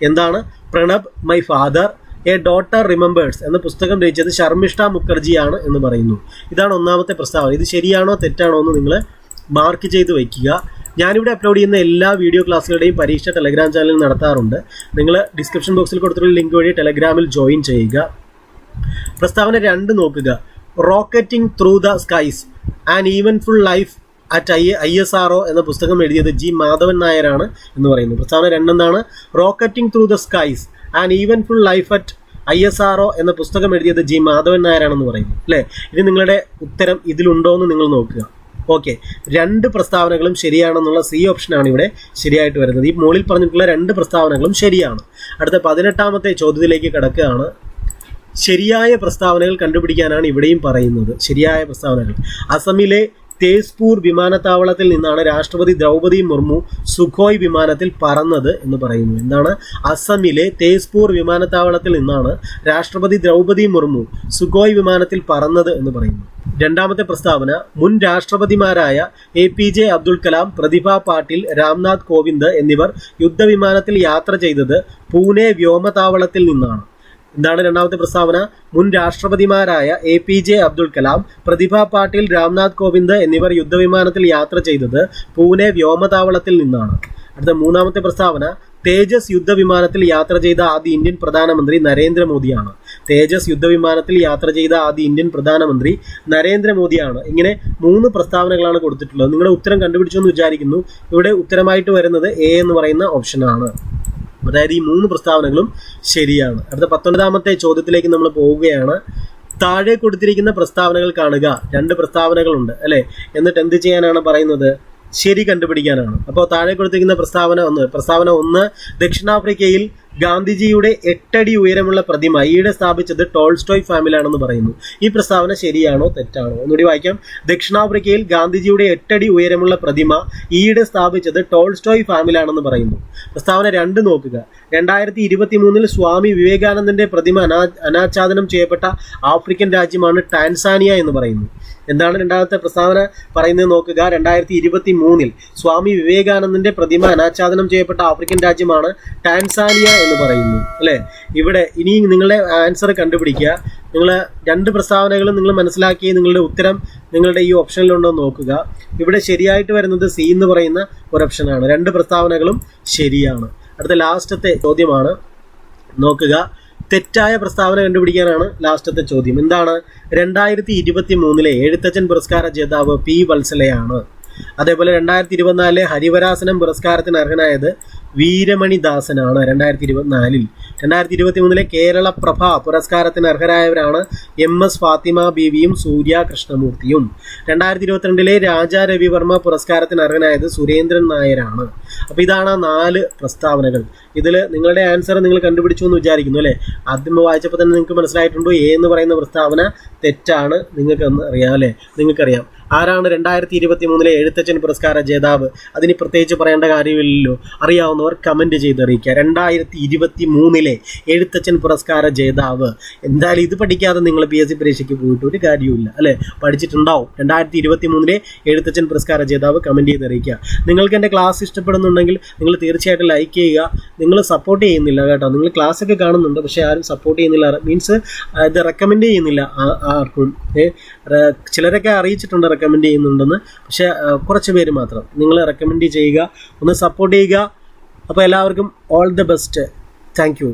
എന്താണ്? Pranab my father A daughter remembers എന്ന പുസ്തകം രചിച്ചത് ശർമിഷ്ഠ മുഖർജിയാണ് എന്ന് പറയുന്നു. ഇതാണ് 1ാമത്തെ പ്രസ്താവന. ഇത് ശരിയാണോ തെറ്റാണോ എന്ന് നിങ്ങൾ മാർക്ക് ചെയ്ത് വയ്ക്കുക. ഞാനിവിടെ അപ്ലോഡ് ചെയ്യുന്ന എല്ലാ വീഡിയോ ക്ലാസ്സുകളുടെയും പരീക്ഷ ടെലഗ്രാം ചാനലിൽ നടത്താറുണ്ട്. നിങ്ങൾ ഡിസ്ക്രിപ്ഷൻ ബോക്സിൽ കൊടുത്തിട്ടുള്ള ലിങ്ക് വഴി ടെലഗ്രാമിൽ ജോയിൻ ചെയ്യുക. പ്രസ്താവന 2 നോക്കുക. Rocketing through the skies an eventful life at ISRO എന്ന പുസ്തകം എഴുതിയത് G മാധവൻ നായരാണ് എന്ന് പറയുന്നു. പ്രസ്താവന 2 എന്താണ്? Rocketing through the skies an eventful life at ISRO എന്ന പുസ്തകം എഴുതിയത് G മാധവൻ നായരാണെന്ന് പറയുന്നു. അല്ലേ? ഇനി നിങ്ങളുടെ ഉത്തരം ഇതിലുണ്ടോ എന്ന് നിങ്ങൾ നോക്കുക. ഓക്കെ, 2 പ്രസ്താവനകളും ശരിയാണെന്നുള്ള C ഓപ്ഷനാണ് ഇവിടെ ശരിയായിട്ട് വരുന്നത്. ഈ മുകളിൽ പറഞ്ഞിട്ടുള്ള 2 പ്രസ്താവനകളും ശരിയാണ്. അടുത്ത 18ാമത്തെ ചോദ്യത്തിലേക്ക് കിടക്കുകയാണ്. ശരിയായ പ്രസ്താവനകൾ കണ്ടുപിടിക്കാനാണ് ഇവിടെയും പറയുന്നത്. ശരിയായ പ്രസ്താവനകൾ. അസമിലെ തേസ്പൂർ വിമാനത്താവളത്തിൽ നിന്നാണ് രാഷ്ട്രപതി ദ്രൗപദി മുർമു സുഖോയ് വിമാനത്തിൽ പറന്നത് എന്ന് പറയുന്നു. എന്താണ്? അസമിലെ തേസ്പൂർ വിമാനത്താവളത്തിൽ നിന്നാണ് രാഷ്ട്രപതി ദ്രൗപദി മുർമു സുഖോയ് വിമാനത്തിൽ പറന്നത് എന്ന് പറയുന്നു. രണ്ടാമത്തെ പ്രസ്താവന മുൻ രാഷ്ട്രപതിമാരായ APJ അബ്ദുൽ കലാം, പ്രതിഭ പാട്ടീൽ, രാംനാഥ് കോവിന്ദ് എന്നിവർ യുദ്ധവിമാനത്തിൽ യാത്ര ചെയ്തത് പൂനെ വ്യോമതാവളത്തിൽ നിന്നാണ്. എന്താണ് രണ്ടാമത്തെ പ്രസ്താവന? മുൻ രാഷ്ട്രപതിമാരായ APJ അബ്ദുൽ കലാം, പ്രതിഭ പാട്ടീൽ, രാംനാഥ് കോവിന്ദ് എന്നിവർ യുദ്ധവിമാനത്തിൽ യാത്ര ചെയ്തത് പൂനെ വ്യോമതാവളത്തിൽ നിന്നാണ്. അടുത്ത 3ാമത്തെ പ്രസ്താവന തേജസ് യുദ്ധവിമാനത്തിൽ യാത്ര ചെയ്ത ആദ്യ ഇന്ത്യൻ പ്രധാനമന്ത്രി നരേന്ദ്രമോദിയാണ്. തേജസ് യുദ്ധവിമാനത്തിൽ യാത്ര ചെയ്ത ആദ്യ ഇന്ത്യൻ പ്രധാനമന്ത്രി നരേന്ദ്രമോദിയാണ്. ഇങ്ങനെ 3 പ്രസ്താവനകളാണ് കൊടുത്തിട്ടുള്ളത്. നിങ്ങളുടെ ഉത്തരം കണ്ടുപിടിച്ചു എന്ന് വിചാരിക്കുന്നു. ഇവിടെ ഉത്തരമായിട്ട് വരുന്നത് A എന്ന് പറയുന്ന ഓപ്ഷനാണ്. അതായത് ഈ 3 പ്രസ്താവനകളും ശരിയാണ്. അടുത്ത 19ാമത്തെ ചോദ്യത്തിലേക്ക് നമ്മൾ പോവുകയാണ്. താഴെ കൊടുത്തിരിക്കുന്ന പ്രസ്താവനകൾ കാണുക. 2 പ്രസ്താവനകളുണ്ട് അല്ലേ? എന്നിട്ട് എന്ത് ചെയ്യാനാണ് പറയുന്നത്? ശരി കണ്ടുപിടിക്കാനാണ്. അപ്പോൾ താഴെ കൊടുത്തിരിക്കുന്ന പ്രസ്താവന ഒന്ന് ദക്ഷിണാഫ്രിക്കയിൽ ഗാന്ധിജിയുടെ 8 അടി ഉയരമുള്ള പ്രതിമ ഈയിടെ സ്ഥാപിച്ചത് ടോൾസ്റ്റോയ് ഫാമിലാണെന്ന് പറയുന്നു. ഈ പ്രസ്താവന ശരിയാണോ തെറ്റാണോ? ഒന്നുകൂടി വായിക്കാം. ദക്ഷിണാഫ്രിക്കയിൽ ഗാന്ധിജിയുടെ 8 അടി ഉയരമുള്ള പ്രതിമ ഈയിടെ സ്ഥാപിച്ചത് ടോൾസ്റ്റോയ് ഫാമിലാണെന്ന് പറയുന്നു. പ്രസ്താവന 2 നോക്കുക. 2023 സ്വാമി വിവേകാനന്ദന്റെ പ്രതിമ അനാച്ഛാദനം ചെയ്യപ്പെട്ട ആഫ്രിക്കൻ രാജ്യമാണ് ടാൻസാനിയ എന്ന് പറയുന്നു. എന്താണ് രണ്ടാമത്തെ പ്രസ്താവന പറയുന്നത് നോക്കുക. 2023 സ്വാമി വിവേകാനന്ദന്റെ പ്രതിമ അനാച്ഛാദനം ചെയ്യപ്പെട്ട ആഫ്രിക്കൻ രാജ്യമാണ് ടാൻസാനിയ എന്ന് പറയുന്നു, അല്ലേ? ഇവിടെ ഇനി നിങ്ങളുടെ ആൻസർ കണ്ടുപിടിക്കുക. നിങ്ങൾ 2 പ്രസ്താവനകളും നിങ്ങൾ മനസ്സിലാക്കി നിങ്ങളുടെ ഉത്തരം നിങ്ങളുടെ ഈ ഓപ്ഷനിലുണ്ടോ നോക്കുക. ഇവിടെ ശരിയായിട്ട് വരുന്നത് സി എന്ന് പറയുന്ന ഒരു ഓപ്ഷനാണ്. 2 പ്രസ്താവനകളും ശരിയാണ്. അടുത്ത ലാസ്റ്റത്തെ ചോദ്യമാണ് നോക്കുക. തെറ്റായ പ്രസ്താവന കണ്ടുപിടിക്കാനാണ് ലാസ്റ്റത്തെ ചോദ്യം. എന്താണ്? 2023 എഴുത്തച്ഛൻ പുരസ്കാര ജേതാവ് പി വത്സലയാണ്. അതേപോലെ 2024 ഹരിവരാസനം പുരസ്കാരത്തിന് അർഹനായത് വീരമണി ദാസനാണ് 2024. 2023 കേരള പ്രഭ പുരസ്കാരത്തിന് അർഹരായവരാണ് MS ഫാത്തിമ ബീവിയും സൂര്യ കൃഷ്ണമൂർത്തിയും. 2022 രാജാ രവിവർമ്മ പുരസ്കാരത്തിന് അർഹനായത് സുരേന്ദ്രൻ നായരാണ്. അപ്പോൾ ഇതാണ് 4 പ്രസ്താവനകൾ. ഇതിൽ നിങ്ങളുടെ ആൻസർ നിങ്ങൾ കണ്ടുപിടിച്ചു എന്ന് വിചാരിക്കുന്നു, അല്ലേ? ആദ്യം വായിച്ചപ്പോൾ തന്നെ നിങ്ങൾക്ക് മനസ്സിലായിട്ടുണ്ടോ എ എന്ന് പറയുന്ന പ്രസ്താവന തെറ്റാണ്? നിങ്ങൾക്കൊന്ന് അറിയാം, അല്ലേ? നിങ്ങൾക്കറിയാം ആരാണ് 2023 എഴുത്തച്ഛൻ പുരസ്കാര ജേതാവ്? അതിന് പ്രത്യേകിച്ച് പറയേണ്ട കാര്യമില്ലല്ലോ. അറിയാവുന്നവർ കമൻറ്റ് ചെയ്തറിയിക്കുക. 2023 എഴുത്തച്ഛൻ പുരസ്കാര ജേതാവ്. എന്തായാലും ഇത് പഠിക്കാതെ നിങ്ങൾ PSC പരീക്ഷയ്ക്ക് പോയിട്ട് ഒരു കാര്യമില്ല, അല്ലേ? പഠിച്ചിട്ടുണ്ടാവും. 2023 എഴുത്തച്ഛൻ പുരസ്കാര ജേതാവ് കമൻറ്റ് ചെയ്തറിയിക്കുക. നിങ്ങൾക്ക് എൻ്റെ ക്ലാസ് ഇഷ്ടപ്പെടുന്നുണ്ടെങ്കിൽ നിങ്ങൾ തീർച്ചയായിട്ടും ലൈക്ക് ചെയ്യുക. നിങ്ങൾ സപ്പോർട്ട് ചെയ്യുന്നില്ല കേട്ടോ. നിങ്ങൾ ക്ലാസ്സൊക്കെ കാണുന്നുണ്ട്, പക്ഷേ ആരും സപ്പോർട്ട് ചെയ്യുന്നില്ല. മീൻസ് ഇത് റെക്കമെൻഡ് ചെയ്യുന്നില്ല ആർക്കും. ചിലരൊക്കെ അറിയിച്ചിട്ടുണ്ട് റെക്കമെൻഡ് ചെയ്യുന്നുണ്ടെന്ന്, പക്ഷേ കുറച്ച് പേര് മാത്രം. നിങ്ങൾ റെക്കമെൻഡ് ചെയ്യുക, ഒന്ന് സപ്പോർട്ട് ചെയ്യുക. അപ്പോൾ എല്ലാവർക്കും all the best. Thank you.